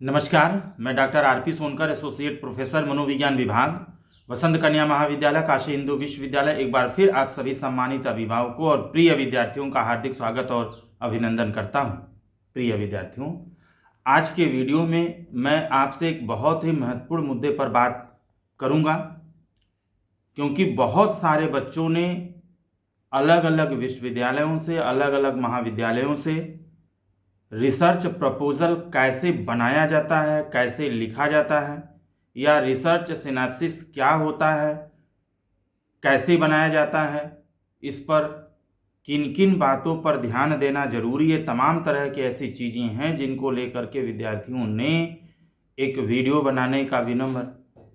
नमस्कार, मैं doctor RP Sonkar, associate professor मनोविज्ञान विभाग, वसंत कन्या महाविद्यालय, काशी हिंदू विश्वविद्यालय। एक बार फिर आप सभी सम्मानित अभिभावकों और प्रिय विद्यार्थियों का हार्दिक स्वागत और अभिनंदन करता हूं। प्रिय विद्यार्थियों, आज के वीडियो में मैं आपसे एक बहुत ही महत्वपूर्ण मुद्दे पर बात करूंगा, क्योंकि बहुत सारे बच्चों ने अलग अलग विश्वविद्यालयों से, अलग अलग महाविद्यालयों से रिसर्च प्रपोजल कैसे बनाया जाता है, कैसे लिखा जाता है, या रिसर्च सिनैप्सिस क्या होता है, कैसे बनाया जाता है, इस पर किन किन बातों पर ध्यान देना जरूरी है। तमाम तरह की ऐसी चीज़ें हैं जिनको लेकर के विद्यार्थियों ने एक वीडियो बनाने का विनम्र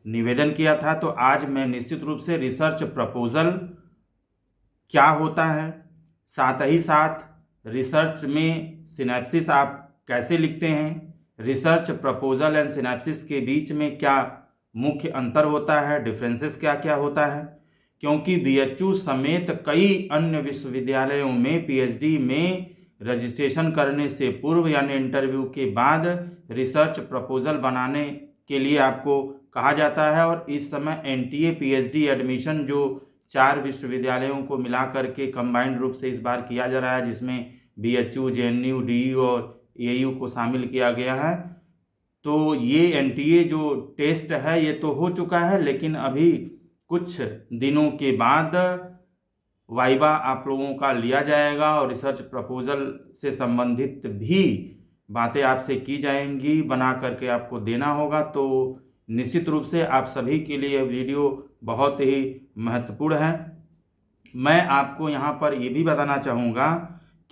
निवेदन किया था। तो आज मैं निश्चित रूप से रिसर्च प्रपोजल क्या होता है, साथ ही साथ रिसर्च में सिनैप्सिस आप कैसे लिखते हैं, रिसर्च प्रपोजल एंड सिनैप्सिस के बीच में क्या मुख्य अंतर होता है, डिफरेंसेस क्या क्या होता है, क्योंकि बीएचयू समेत कई अन्य विश्वविद्यालयों में पीएचडी में रजिस्ट्रेशन करने से पूर्व यानी इंटरव्यू के बाद रिसर्च प्रपोजल बनाने के लिए आपको कहा जाता है। और इस समय एनटीए पीएचडी एडमिशन जो 4 विश्वविद्यालयों को मिला करके कंबाइंड रूप से इस बार किया जा रहा है, जिसमें बीएचयू, जेएनयू, डीयू और एयू को शामिल किया गया है। तो ये एनटीए जो टेस्ट है ये तो हो चुका है, लेकिन अभी कुछ दिनों के बाद वाइवा आप लोगों का लिया जाएगा और रिसर्च प्रपोजल से संबंधित भी बातें आपसे की जाएंगी, बना करके आपको देना होगा। तो निश्चित रूप से आप सभी के लिए वीडियो बहुत ही महत्वपूर्ण है। मैं आपको यहाँ पर ये भी बताना चाहूँगा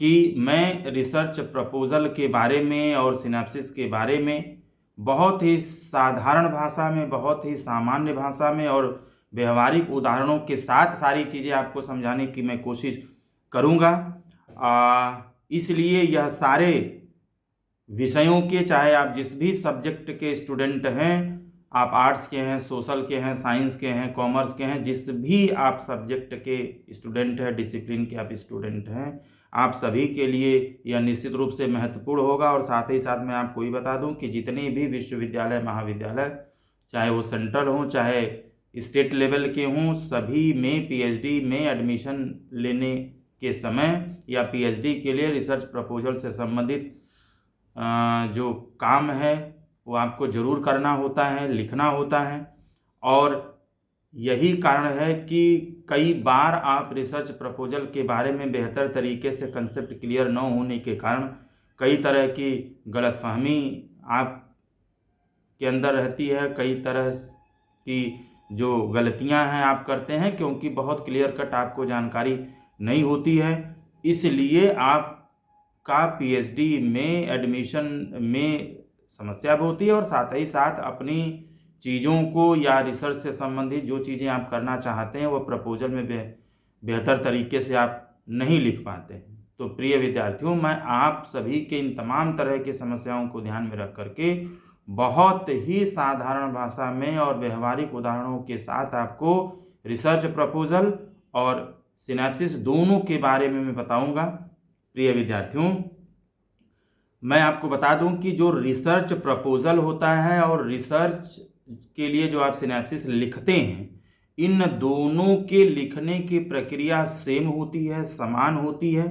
कि मैं रिसर्च प्रपोजल के बारे में और सिनैप्सिस के बारे में बहुत ही साधारण भाषा में, बहुत ही सामान्य भाषा में और व्यवहारिक उदाहरणों के साथ सारी चीज़ें आपको समझाने की मैं कोशिश करूँगा। इसलिए यह सारे विषयों के, चाहे आप जिस भी सब्जेक्ट के स्टूडेंट हैं, आप आर्ट्स के हैं, सोशल के हैं, साइंस के हैं, कॉमर्स के हैं, जिस भी आप सब्जेक्ट के स्टूडेंट हैं, डिसिप्लिन के आप स्टूडेंट हैं, आप सभी के लिए यह निश्चित रूप से महत्वपूर्ण होगा। और साथ ही साथ मैं आपको ये बता दूं कि जितने भी विश्वविद्यालय, महाविद्यालय, चाहे वो सेंट्रल हों चाहे स्टेट लेवल के हों, सभी में पीएचडी में एडमिशन लेने के समय या पीएचडी के लिए रिसर्च प्रपोजल से संबंधित जो काम है वो आपको जरूर करना होता है, लिखना होता है। और यही कारण है कि कई बार आप रिसर्च प्रपोजल के बारे में बेहतर तरीके से कंसेप्ट क्लियर न होने के कारण कई तरह की गलतफहमी आप के अंदर रहती है, कई तरह की जो गलतियां हैं आप करते हैं, क्योंकि बहुत क्लियर कट आपको जानकारी नहीं होती है। इसलिए आपका पीएचडी में एडमिशन में समस्या भी होती है और साथ ही साथ अपनी चीज़ों को या रिसर्च से संबंधित जो चीज़ें आप करना चाहते हैं वो प्रपोजल में बेहतर तरीके से आप नहीं लिख पाते हैं। तो प्रिय विद्यार्थियों, मैं आप सभी के इन तमाम तरह की समस्याओं को ध्यान में रख करके बहुत ही साधारण भाषा में और व्यवहारिक उदाहरणों के साथ आपको रिसर्च प्रपोजल और सिनैप्सिस दोनों के बारे में मैं बताऊंगा। प्रिय विद्यार्थियों, मैं आपको बता दूं कि जो रिसर्च प्रपोजल होता है और रिसर्च के लिए जो आप सिनैप्सिस लिखते हैं, इन दोनों के लिखने की प्रक्रिया सेम होती है, समान होती है।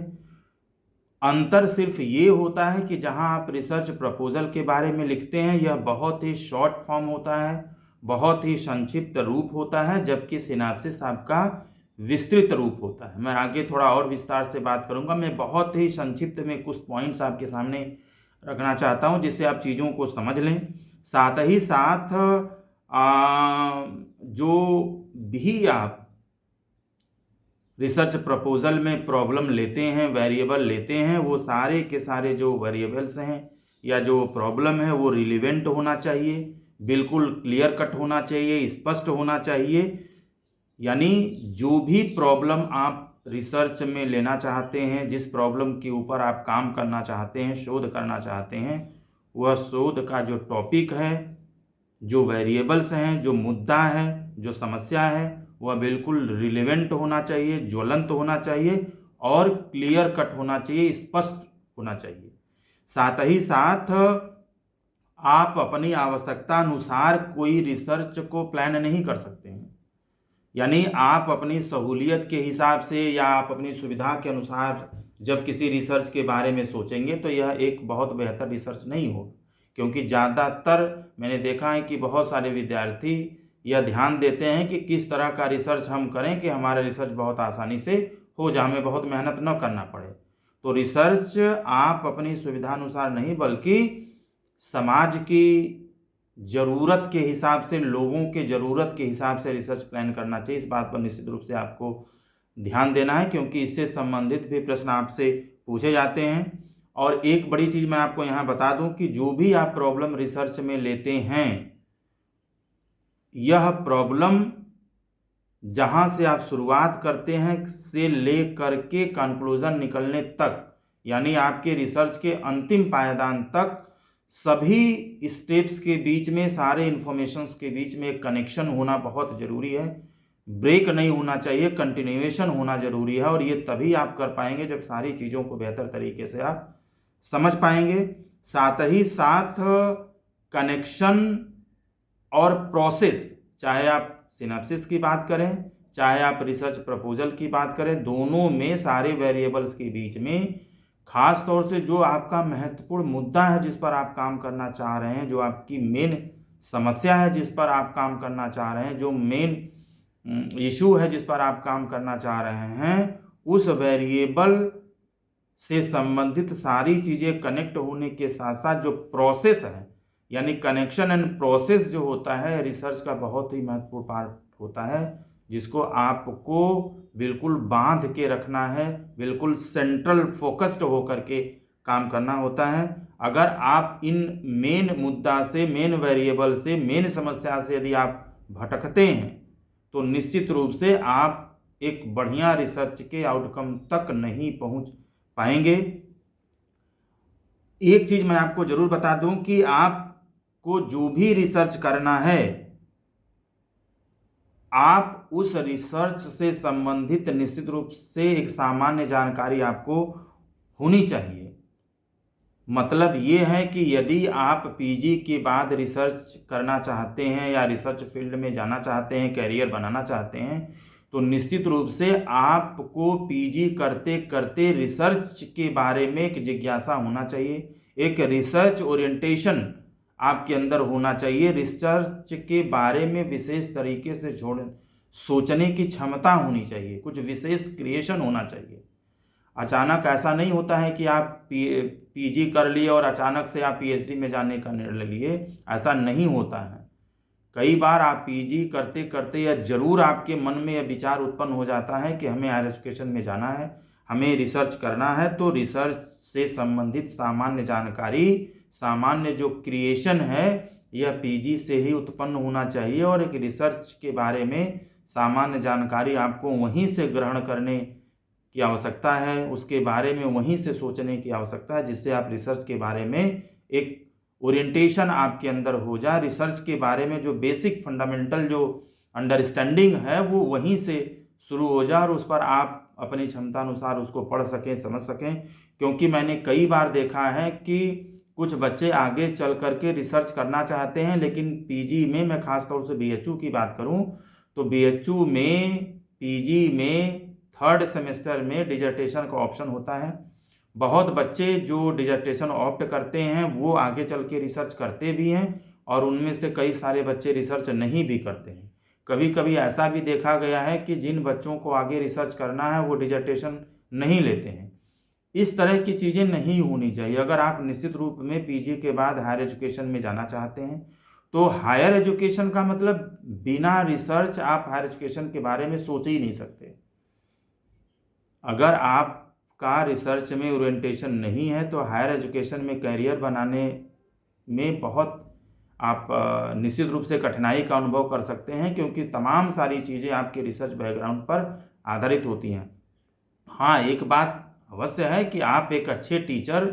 अंतर सिर्फ ये होता है कि जहां आप रिसर्च प्रपोजल के बारे में लिखते हैं यह बहुत ही शॉर्ट फॉर्म होता है, बहुत ही संक्षिप्त रूप होता है, जबकि सिनैप्सिस आपका विस्तृत रूप होता है। मैं आगे थोड़ा और विस्तार से बात करूंगा। मैं बहुत ही संक्षिप्त में कुछ पॉइंट्स आपके सामने रखना चाहता हूं जिससे आप चीज़ों को समझ लें। साथ ही साथ जो भी आप रिसर्च प्रपोजल में प्रॉब्लम लेते हैं, वेरिएबल लेते हैं, वो सारे के सारे जो वेरिएबल्स हैं या जो प्रॉब्लम है वो रिलेवेंट होना चाहिए, बिल्कुल क्लियर कट होना चाहिए, स्पष्ट होना चाहिए। यानी जो भी प्रॉब्लम आप रिसर्च में लेना चाहते हैं, जिस प्रॉब्लम के ऊपर आप काम करना चाहते हैं, शोध करना चाहते हैं, वह शोध का जो टॉपिक है, जो वेरिएबल्स हैं, जो मुद्दा है, जो समस्या है, वह बिल्कुल रिलेवेंट होना चाहिए, ज्वलंत होना चाहिए और क्लियर कट होना चाहिए, स्पष्ट होना चाहिए। साथ ही साथ आप अपनी आवश्यकता अनुसार कोई रिसर्च को प्लान नहीं कर सकते हैं। यानी आप अपनी सहूलियत के हिसाब से या आप अपनी सुविधा के अनुसार जब किसी रिसर्च के बारे में सोचेंगे तो यह एक बहुत बेहतर रिसर्च नहीं हो, क्योंकि ज़्यादातर मैंने देखा है कि बहुत सारे विद्यार्थी यह ध्यान देते हैं कि किस तरह का रिसर्च हम करें कि हमारा रिसर्च बहुत आसानी से हो जाए, हमें बहुत मेहनत न करना पड़े। तो रिसर्च आप अपनी सुविधानुसार नहीं बल्कि समाज की ज़रूरत के हिसाब से, लोगों के ज़रूरत के हिसाब से रिसर्च प्लान करना चाहिए। इस बात पर निश्चित रूप से आपको ध्यान देना है, क्योंकि इससे संबंधित भी प्रश्न आपसे पूछे जाते हैं। और एक बड़ी चीज़ मैं आपको यहाँ बता दूं कि जो भी आप प्रॉब्लम रिसर्च में लेते हैं, यह प्रॉब्लम जहाँ से आप शुरुआत करते हैं से ले करके कंक्लूजन निकलने तक, यानी आपके रिसर्च के अंतिम पायदान तक, सभी स्टेप्स के बीच में, सारे इन्फॉर्मेशंस के बीच में एक कनेक्शन होना बहुत ज़रूरी है। ब्रेक नहीं होना चाहिए, कंटिन्यूएशन होना ज़रूरी है। और ये तभी आप कर पाएंगे जब सारी चीज़ों को बेहतर तरीके से आप समझ पाएंगे। साथ ही साथ कनेक्शन और प्रोसेस, चाहे आप सिनॉप्सिस की बात करें, चाहे आप रिसर्च प्रपोजल की बात करें, दोनों में सारे वेरिएबल्स के बीच में खास तौर से जो आपका महत्वपूर्ण मुद्दा है जिस पर आप काम करना चाह रहे हैं, जो आपकी मेन समस्या है जिस पर आप काम करना चाह रहे हैं, जो मेन इशू है जिस पर आप काम करना चाह रहे हैं, उस वेरिएबल से संबंधित सारी चीज़ें कनेक्ट होने के साथ साथ जो प्रोसेस है, यानी कनेक्शन एंड प्रोसेस जो होता है, रिसर्च का बहुत ही महत्वपूर्ण पार्ट होता है, जिसको आपको बिल्कुल बांध के रखना है, बिल्कुल सेंट्रल फोकस्ड होकर के काम करना होता है। अगर आप इन मेन मुद्दा से, मेन वेरिएबल से, मेन समस्या से यदि आप भटकते हैं तो निश्चित रूप से आप एक बढ़िया रिसर्च के आउटकम तक नहीं पहुंच पाएंगे। एक चीज़ मैं आपको ज़रूर बता दूं कि आपको जो भी रिसर्च करना है, आप उस रिसर्च से संबंधित निश्चित रूप से एक सामान्य जानकारी आपको होनी चाहिए। मतलब ये है कि यदि आप पीजी के बाद रिसर्च करना चाहते हैं या रिसर्च फील्ड में जाना चाहते हैं, कैरियर बनाना चाहते हैं, तो निश्चित रूप से आपको पीजी करते करते रिसर्च के बारे में एक जिज्ञासा होना चाहिए, एक रिसर्च ओरिएंटेशन आपके अंदर होना चाहिए, रिसर्च के बारे में विशेष तरीके से सोचने की क्षमता होनी चाहिए, कुछ विशेष क्रिएशन होना चाहिए। अचानक ऐसा नहीं होता है कि आप पीजी कर लिए और अचानक से आप पीएचडी में जाने का निर्णय लिए, ऐसा नहीं होता है। कई बार आप पीजी करते करते या जरूर आपके मन में यह विचार उत्पन्न हो जाता है कि हमें हायर एजुकेशन में जाना है, हमें रिसर्च करना है, तो रिसर्च से संबंधित सामान्य जानकारी, सामान्य जो क्रिएशन है, यह पीजी से ही उत्पन्न होना चाहिए। और एक रिसर्च के बारे में सामान्य जानकारी आपको वहीं से ग्रहण करने की आवश्यकता है, उसके बारे में वहीं से सोचने की आवश्यकता है, जिससे आप रिसर्च के बारे में एक ओरिएंटेशन आपके अंदर हो जाए। रिसर्च के बारे में जो बेसिक फंडामेंटल जो अंडरस्टैंडिंग है वो वहीं से शुरू हो जाए और उस पर आप अपनी क्षमता अनुसार उसको पढ़ सकें, समझ सकें। क्योंकि मैंने कई बार देखा है कि कुछ बच्चे आगे चल करके रिसर्च करना चाहते हैं, लेकिन पीजी में, मैं खास तौर से बीएचयू की बात करूं तो बीएचयू में, पीजी में 3rd सेमेस्टर में डिजर्टेशन का ऑप्शन होता है। बहुत बच्चे जो डिजर्टेशन ऑप्ट करते हैं वो आगे चल के रिसर्च करते भी हैं और उनमें से कई सारे बच्चे रिसर्च नहीं भी करते हैं। कभी कभी ऐसा भी देखा गया है कि जिन बच्चों को आगे रिसर्च करना है वो डिजर्टेशन नहीं लेते हैं। इस तरह की चीज़ें नहीं होनी चाहिए। अगर आप निश्चित रूप में पीजी के बाद हायर एजुकेशन में जाना चाहते हैं तो हायर एजुकेशन का मतलब बिना रिसर्च आप हायर एजुकेशन के बारे में सोच ही नहीं सकते। अगर आपका रिसर्च में ओरिएंटेशन नहीं है तो हायर एजुकेशन में कैरियर बनाने में बहुत आप निश्चित रूप से कठिनाई का अनुभव कर सकते हैं, क्योंकि तमाम सारी चीज़ें आपके रिसर्च बैकग्राउंड पर आधारित होती हैं। हाँ, एक बात अवश्य है कि आप एक अच्छे टीचर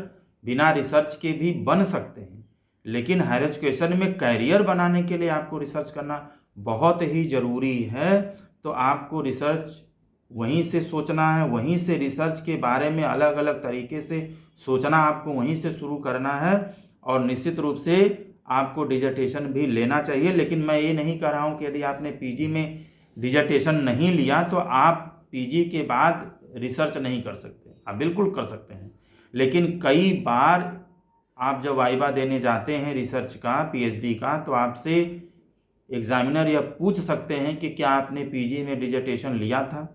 बिना रिसर्च के भी बन सकते हैं, लेकिन हायर एजुकेशन में कैरियर बनाने के लिए आपको रिसर्च करना बहुत ही ज़रूरी है। तो आपको रिसर्च वहीं से सोचना है, वहीं से रिसर्च के बारे में अलग अलग तरीके से सोचना आपको वहीं से शुरू करना है। और निश्चित रूप से आपको डिजर्टेशन भी लेना चाहिए। लेकिन मैं ये नहीं कह रहा हूँ कि यदि आपने पीजी में डिजर्टेशन नहीं लिया तो आप पीजी के बाद रिसर्च नहीं कर सकते। आप बिल्कुल कर सकते हैं, लेकिन कई बार आप जब वाइवा देने जाते हैं रिसर्च का, पीएचडी का, तो आपसे एग्जामिनर यह पूछ सकते हैं कि क्या आपने पीजी में डिजर्टेशन लिया था।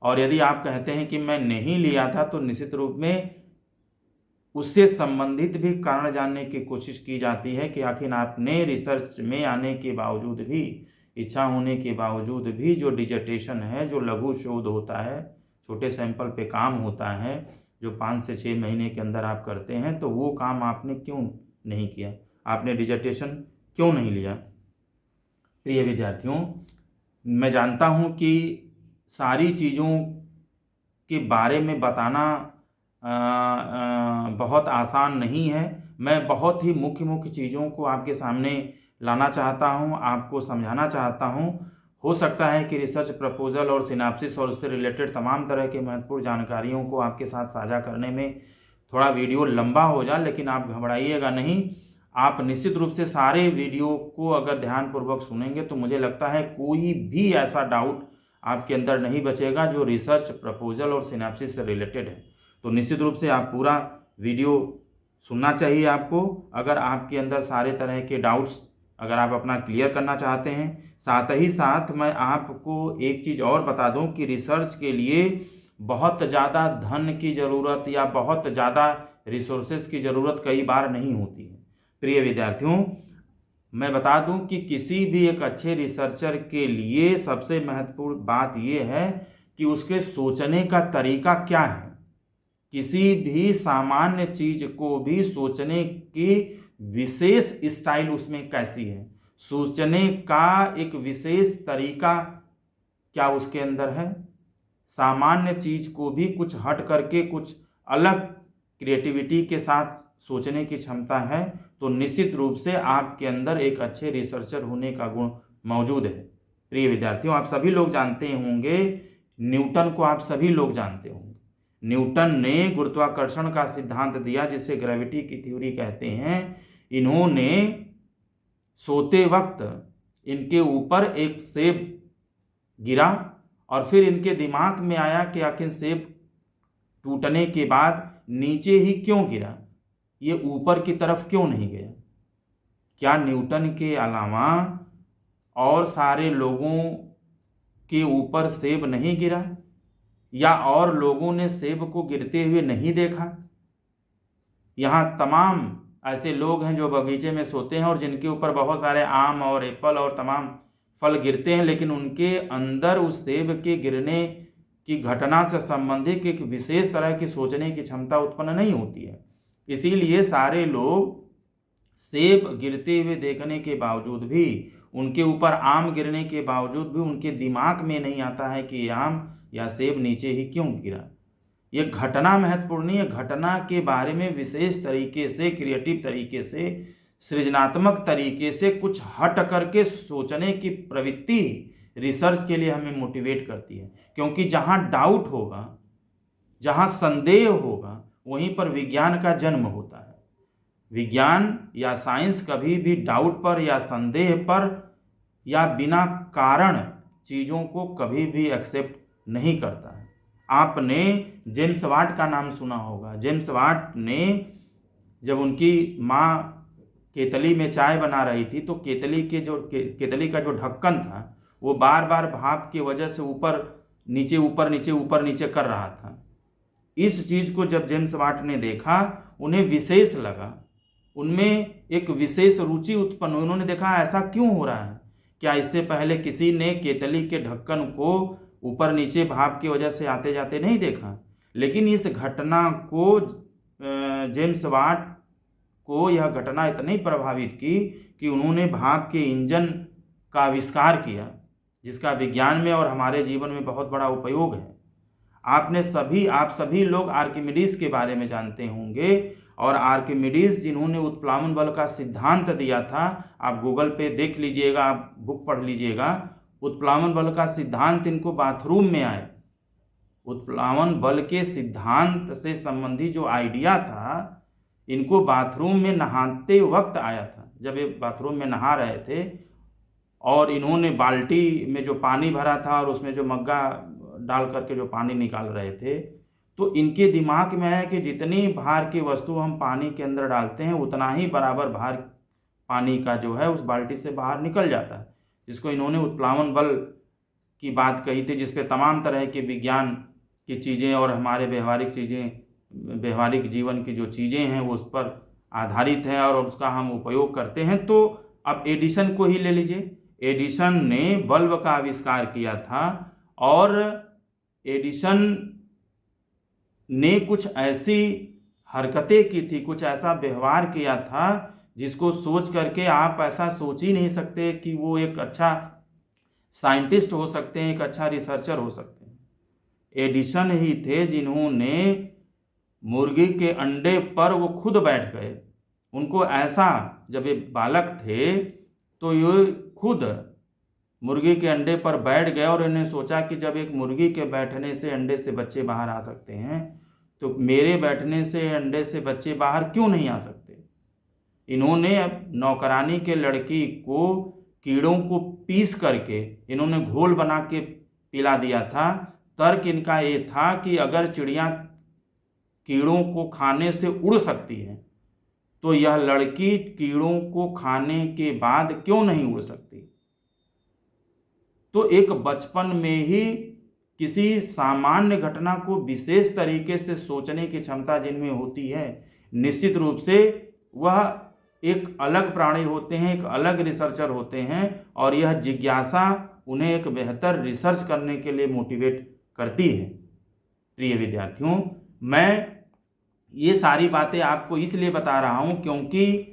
और यदि आप कहते हैं कि मैं नहीं लिया था तो निश्चित रूप में उससे संबंधित भी कारण जानने की कोशिश की जाती है कि आखिर आपने रिसर्च में आने के बावजूद भी, इच्छा होने के बावजूद भी, जो डिजर्टेशन है, जो लघु शोध होता है, छोटे सैंपल पे काम होता है, जो 5 से 6 महीने के अंदर आप करते हैं, तो वो काम आपने क्यों नहीं किया, आपने डिजर्टेशन क्यों नहीं लिया। प्रिय विद्यार्थियों, मैं जानता हूँ कि सारी चीज़ों के बारे में बताना बहुत आसान नहीं है। मैं बहुत ही मुख्य चीज़ों को आपके सामने लाना चाहता हूँ, आपको समझाना चाहता हूँ। हो सकता है कि रिसर्च प्रपोजल और सिनाप्सिस और उससे रिलेटेड तमाम तरह के महत्वपूर्ण जानकारियों को आपके साथ साझा करने में थोड़ा वीडियो लंबा हो जाए, लेकिन आप घबराइएगा नहीं। आप निश्चित रूप से सारे वीडियो को अगर ध्यानपूर्वक सुनेंगे तो मुझे लगता है कोई भी ऐसा डाउट आपके अंदर नहीं बचेगा जो रिसर्च प्रपोजल और सिनैप्सिस से रिलेटेड है। तो निश्चित रूप से आप पूरा वीडियो सुनना चाहिए आपको, अगर आपके अंदर सारे तरह के डाउट्स अगर आप अपना क्लियर करना चाहते हैं। साथ ही साथ मैं आपको एक चीज़ और बता दूं कि रिसर्च के लिए बहुत ज़्यादा धन की ज़रूरत या बहुत ज़्यादा रिसोर्सेज की ज़रूरत कई बार नहीं होती है। प्रिय विद्यार्थियों, मैं बता दूं कि किसी भी एक अच्छे रिसर्चर के लिए सबसे महत्वपूर्ण बात यह है कि उसके सोचने का तरीका क्या है। किसी भी सामान्य चीज को भी सोचने की विशेष स्टाइल उसमें कैसी है, सोचने का एक विशेष तरीका क्या उसके अंदर है। सामान्य चीज को भी कुछ हट करके कुछ अलग क्रिएटिविटी के साथ सोचने की क्षमता है, तो निश्चित रूप से आपके अंदर एक अच्छे रिसर्चर होने का गुण मौजूद है। प्रिय विद्यार्थियों, आप सभी लोग जानते होंगे न्यूटन को, आप सभी लोग जानते होंगे। न्यूटन ने गुरुत्वाकर्षण का सिद्धांत दिया जिसे ग्रेविटी की थ्योरी कहते हैं। इन्होंने सोते वक्त इनके ऊपर एक सेब गिरा और फिर इनके दिमाग में आया कि आखिर सेब टूटने के बाद नीचे ही क्यों गिरा, ये ऊपर की तरफ क्यों नहीं गया। क्या न्यूटन के अलावा और सारे लोगों के ऊपर सेब नहीं गिरा, या और लोगों ने सेब को गिरते हुए नहीं देखा। यहाँ तमाम ऐसे लोग हैं जो बगीचे में सोते हैं और जिनके ऊपर बहुत सारे आम और एप्पल और तमाम फल गिरते हैं, लेकिन उनके अंदर उस सेब के गिरने की घटना से संबंधित एक विशेष तरह की सोचने की क्षमता उत्पन्न नहीं होती है। इसीलिए सारे लोग सेब गिरते हुए देखने के बावजूद भी, उनके ऊपर आम गिरने के बावजूद भी उनके दिमाग में नहीं आता है कि आम या सेब नीचे ही क्यों गिरा। ये घटना महत्वपूर्ण नहीं है। घटना के बारे में विशेष तरीके से, क्रिएटिव तरीके से, सृजनात्मक तरीके से कुछ हट करके सोचने की प्रवृत्ति रिसर्च के लिए हमें मोटिवेट करती है। क्योंकि जहाँ डाउट होगा, जहाँ संदेह होगा, वहीं पर विज्ञान का जन्म होता है। विज्ञान या साइंस कभी भी डाउट पर या संदेह पर या बिना कारण चीज़ों को कभी भी एक्सेप्ट नहीं करता है। आपने जेम्स वाट का नाम सुना होगा। जेम्स वाट ने जब उनकी माँ केतली में चाय बना रही थी तो केतली का जो ढक्कन था वो बार बार भाप की वजह से ऊपर नीचे ऊपर नीचे ऊपर नीचे कर रहा था। इस चीज़ को जब जेम्स वाट ने देखा, उन्हें विशेष लगा, उनमें एक विशेष रुचि उत्पन्न हुई। उन्होंने देखा ऐसा क्यों हो रहा है, क्या इससे पहले किसी ने केतली के ढक्कन को ऊपर नीचे भाप की वजह से आते जाते नहीं देखा। लेकिन इस घटना को जेम्स वाट को यह घटना इतनी प्रभावित की कि उन्होंने भाप के इंजन का आविष्कार किया, जिसका विज्ञान में और हमारे जीवन में बहुत बड़ा उपयोग है। आप सभी लोग आर्किमिडीज के बारे में जानते होंगे, और आर्किमिडीज जिन्होंने उत्प्लावन बल का सिद्धांत दिया था, आप गूगल पे देख लीजिएगा, आप बुक पढ़ लीजिएगा। उत्प्लावन बल का सिद्धांत इनको बाथरूम में आए। उत्प्लावन बल के सिद्धांत से संबंधी जो आइडिया था इनको बाथरूम में नहाते वक्त आया था। जब ये बाथरूम में नहा रहे थे और इन्होंने बाल्टी में जो पानी भरा था और उसमें जो मग्गा डाल करके जो पानी निकाल रहे थे, तो इनके दिमाग में है कि जितनी भार की वस्तु हम पानी के अंदर डालते हैं उतना ही बराबर भार पानी का जो है उस बाल्टी से बाहर निकल जाता है, जिसको इन्होंने उत्प्लावन बल की बात कही थी, जिस पे तमाम तरह के विज्ञान की चीज़ें और हमारे व्यवहारिक जीवन की जो चीज़ें हैं वो उस पर आधारित हैं और उसका हम उपयोग करते हैं। तो अब एडिसन को ही ले लीजिए। एडिसन ने बल्ब का आविष्कार किया था और एडिसन ने कुछ ऐसी हरकतें की थी, कुछ ऐसा व्यवहार किया था जिसको सोच करके आप ऐसा सोच ही नहीं सकते कि वो एक अच्छा साइंटिस्ट हो सकते हैं, एक अच्छा रिसर्चर हो सकते हैं। एडिसन ही थे जिन्होंने मुर्गी के अंडे पर वो खुद बैठ गए। उनको ऐसा, जब ये बालक थे तो ये खुद मुर्गी के अंडे पर बैठ गए और इन्हें सोचा कि जब एक मुर्गी के बैठने से अंडे से बच्चे बाहर आ सकते हैं तो मेरे बैठने से अंडे से बच्चे बाहर क्यों नहीं आ सकते। इन्होंने अब नौकरानी के लड़की को कीड़ों को पीस करके इन्होंने घोल बना के पिला दिया था। तर्क इनका ये था कि अगर चिड़िया कीड़ों को खाने से उड़ सकती है तो यह लड़की कीड़ों को खाने के बाद क्यों नहीं उड़ सकती। तो एक बचपन में ही किसी सामान्य घटना को विशेष तरीके से सोचने की क्षमता जिनमें होती है, निश्चित रूप से वह एक अलग प्राणी होते हैं, एक अलग रिसर्चर होते हैं और यह जिज्ञासा उन्हें एक बेहतर रिसर्च करने के लिए मोटिवेट करती है। प्रिय विद्यार्थियों, मैं ये सारी बातें आपको इसलिए बता रहा हूँ क्योंकि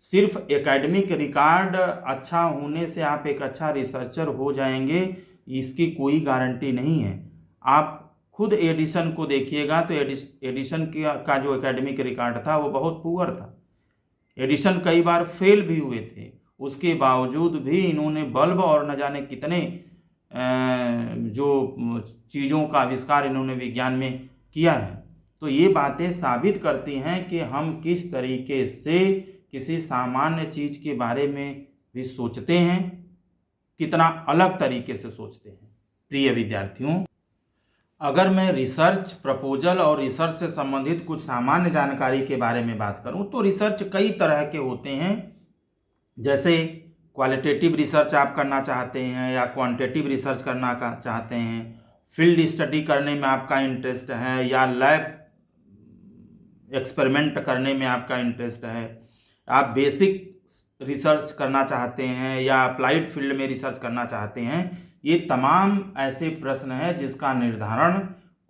सिर्फ एकेडमिक रिकॉर्ड अच्छा होने से आप एक अच्छा रिसर्चर हो जाएंगे इसकी कोई गारंटी नहीं है। आप खुद एडिसन को देखिएगा तो एडिसन का जो एकेडमिक रिकॉर्ड था वो बहुत पुअर था। एडिसन कई बार फेल भी हुए थे, उसके बावजूद भी इन्होंने बल्ब और न जाने कितने जो चीज़ों का आविष्कार इन्होंने विज्ञान में किया है। तो ये बातें साबित करती हैं कि हम किस तरीके से किसी सामान्य चीज़ के बारे में भी सोचते हैं, कितना अलग तरीके से सोचते हैं। प्रिय विद्यार्थियों, अगर मैं रिसर्च प्रपोजल और रिसर्च से संबंधित कुछ सामान्य जानकारी के बारे में बात करूं तो रिसर्च कई तरह के होते हैं। जैसे क्वालिटेटिव रिसर्च आप करना चाहते हैं या क्वांटिटेटिव रिसर्च करना चाहते हैं, फील्ड स्टडी करने में आपका इंटरेस्ट है या लैब एक्सपेरिमेंट करने में आपका इंटरेस्ट है, आप बेसिक रिसर्च करना चाहते हैं या अप्लाइड फील्ड में रिसर्च करना चाहते हैं, ये तमाम ऐसे प्रश्न हैं जिसका निर्धारण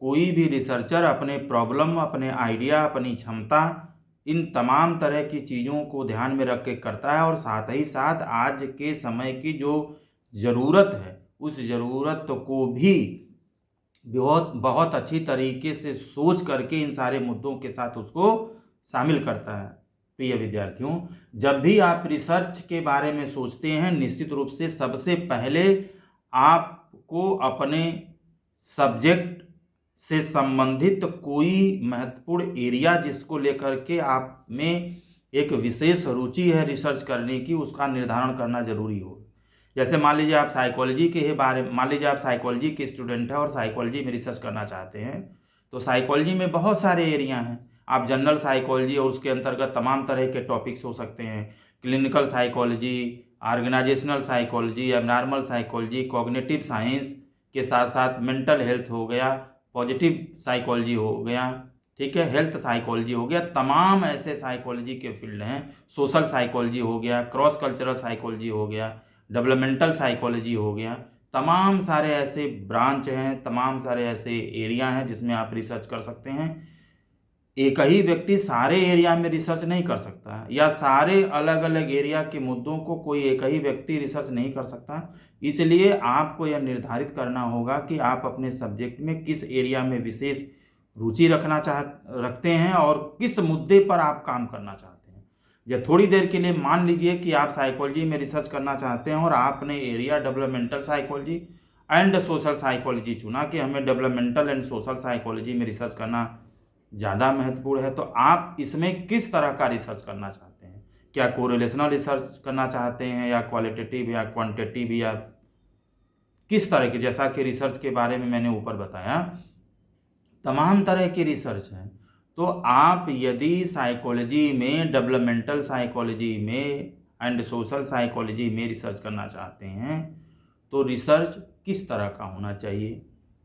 कोई भी रिसर्चर अपने प्रॉब्लम, अपने आइडिया, अपनी क्षमता, इन तमाम तरह की चीज़ों को ध्यान में रख के करता है और साथ ही साथ आज के समय की जो ज़रूरत है उस ज़रूरत को भी बहुत अच्छी तरीके से सोच करके इन सारे मुद्दों के साथ उसको शामिल करता है। प्रिय विद्यार्थियों, जब भी आप रिसर्च के बारे में सोचते हैं, निश्चित रूप से सबसे पहले आपको अपने सब्जेक्ट से संबंधित कोई महत्वपूर्ण एरिया जिसको लेकर के आप में एक विशेष रुचि है रिसर्च करने की, उसका निर्धारण करना जरूरी हो। जैसे मान लीजिए आप साइकोलॉजी के स्टूडेंट हैं और साइकोलॉजी में रिसर्च करना चाहते हैं, तो साइकोलॉजी में बहुत सारे एरिया हैं। आप जनरल साइकोलॉजी और उसके अंतर्गत तमाम तरह के टॉपिक्स हो सकते हैं, clinical psychology, organizational psychology, abnormal psychology, cognitive science के साथ साथ मेंटल हेल्थ हो गया, पॉजिटिव साइकोलॉजी हो गया, ठीक है, हेल्थ साइकोलॉजी हो गया, तमाम ऐसे साइकोलॉजी के फील्ड हैं। सोशल साइकोलॉजी हो गया, क्रॉस कल्चरल साइकोलॉजी हो गया, डेवलपमेंटल साइकोलॉजी हो गया, तमाम सारे ऐसे ब्रांच हैं, तमाम सारे ऐसे एरिया हैं जिसमें आप रिसर्च कर सकते हैं। एक ही व्यक्ति सारे एरिया में रिसर्च नहीं कर सकता या सारे अलग अलग एरिया के मुद्दों को कोई एक ही व्यक्ति रिसर्च नहीं कर सकता। इसलिए आपको यह निर्धारित करना होगा कि आप अपने सब्जेक्ट में किस एरिया में विशेष रुचि रखते हैं और किस मुद्दे पर आप काम करना चाहते हैं। या थोड़ी देर के लिए मान लीजिए कि आप साइकोलॉजी में रिसर्च करना चाहते हैं और आपने area developmental psychology and social psychology चुना कि हमें डेवलपमेंटल एंड सोशल साइकोलॉजी में रिसर्च करना ज़्यादा महत्वपूर्ण है। तो आप इसमें किस तरह का रिसर्च करना चाहते हैं, क्या कोरिलेशनल रिसर्च करना चाहते हैं या क्वालिटेटिव या क्वांटिटेटिव या किस तरह की, जैसा कि रिसर्च के बारे में मैंने ऊपर बताया तमाम तरह की रिसर्च है। तो आप यदि साइकोलॉजी में, डेवलपमेंटल साइकोलॉजी में एंड सोशल साइकोलॉजी में रिसर्च करना चाहते हैं तो रिसर्च किस तरह का होना चाहिए,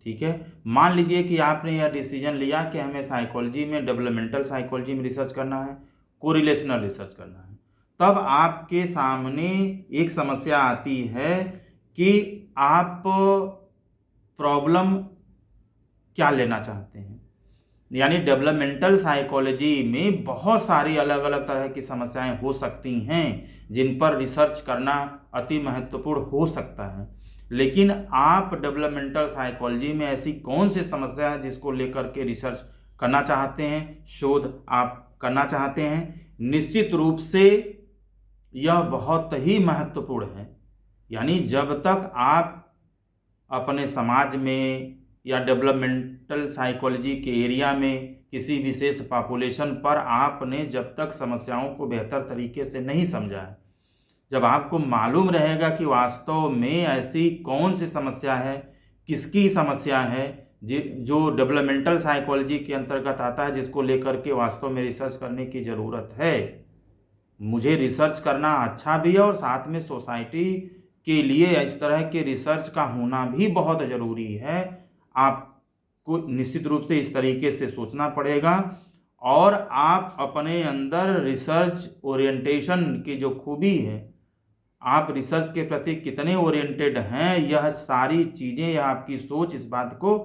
ठीक है। मान लीजिए कि आपने यह डिसीजन लिया कि हमें साइकोलॉजी में, डेवलपमेंटल साइकोलॉजी में रिसर्च करना है, कोरिलेशनल रिसर्च करना है, तब आपके सामने एक समस्या आती है कि आप प्रॉब्लम क्या लेना चाहते हैं। यानी डेवलपमेंटल साइकोलॉजी में बहुत सारी अलग अलग तरह की समस्याएं हो सकती हैं जिन पर रिसर्च करना अति महत्वपूर्ण हो सकता है। लेकिन आप डेवलपमेंटल साइकोलॉजी में ऐसी कौन सी समस्या है जिसको लेकर के रिसर्च करना चाहते हैं, शोध आप करना चाहते हैं, निश्चित रूप से यह बहुत ही महत्वपूर्ण है। यानी जब तक आप अपने समाज में या डेवलपमेंटल साइकोलॉजी के एरिया में किसी विशेष पॉपुलेशन पर आपने जब तक समस्याओं को बेहतर तरीके से नहीं समझा है, जब आपको मालूम रहेगा कि वास्तव में ऐसी कौन सी समस्या है, किसकी समस्या है जो डेवलपमेंटल साइकोलॉजी के अंतर्गत आता है, जिसको लेकर के वास्तव में रिसर्च करने की ज़रूरत है। मुझे रिसर्च करना अच्छा भी है और साथ में सोसाइटी के लिए इस तरह के रिसर्च का होना भी बहुत ज़रूरी है। आपको निश्चित रूप से इस तरीके से सोचना पड़ेगा और आप अपने अंदर रिसर्च ओरिएंटेशन की जो खूबी है, आप रिसर्च के प्रति कितने ओरिएंटेड हैं, यह सारी चीज़ें, यह आपकी सोच इस बात को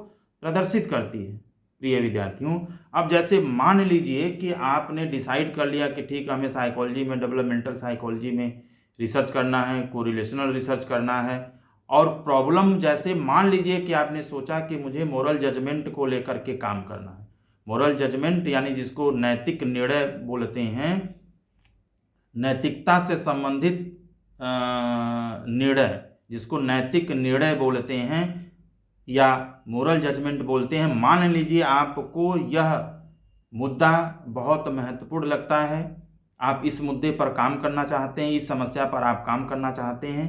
प्रदर्शित करती है। प्रिय विद्यार्थियों, अब जैसे मान लीजिए कि आपने डिसाइड कर लिया कि ठीक है, हमें साइकोलॉजी में, डेवलपमेंटल साइकोलॉजी में रिसर्च करना है, कोरिलेशनल रिसर्च करना है, और प्रॉब्लम जैसे मान लीजिए कि आपने सोचा कि मुझे मोरल जजमेंट को लेकर के काम करना है। मोरल जजमेंट यानी जिसको नैतिक निर्णय बोलते हैं, नैतिकता से संबंधित निर्णय, जिसको नैतिक निर्णय बोलते हैं या मोरल जजमेंट बोलते हैं। मान लीजिए आपको यह मुद्दा बहुत महत्वपूर्ण लगता है, आप इस मुद्दे पर काम करना चाहते हैं, इस समस्या पर आप काम करना चाहते हैं।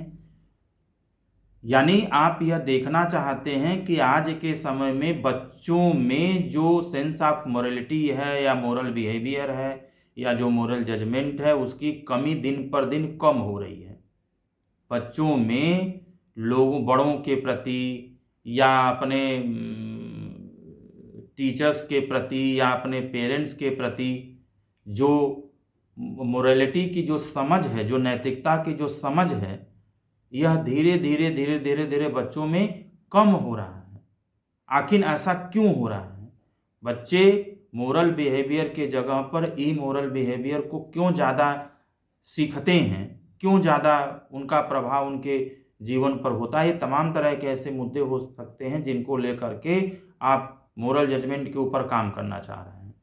यानी आप यह देखना चाहते हैं कि आज के समय में बच्चों में जो सेंस ऑफ मोरलिटी है या मोरल बिहेवियर है या जो मोरल जजमेंट है, उसकी कमी दिन पर दिन कम हो रही है। बच्चों में लोगों, बड़ों के प्रति या अपने टीचर्स के प्रति या अपने पेरेंट्स के प्रति जो मोरलिटी की जो समझ है, जो नैतिकता की जो समझ है, यह धीरे धीरे धीरे धीरे धीरे बच्चों में कम हो रहा है। आखिर ऐसा क्यों हो रहा है? बच्चे मोरल बिहेवियर के जगह पर इमोरल बिहेवियर को क्यों ज़्यादा सीखते हैं, क्यों ज़्यादा उनका प्रभाव उनके जीवन पर होता है? ये तमाम तरह के ऐसे मुद्दे हो सकते हैं जिनको लेकर के आप मोरल जजमेंट के ऊपर काम करना चाह रहे हैं।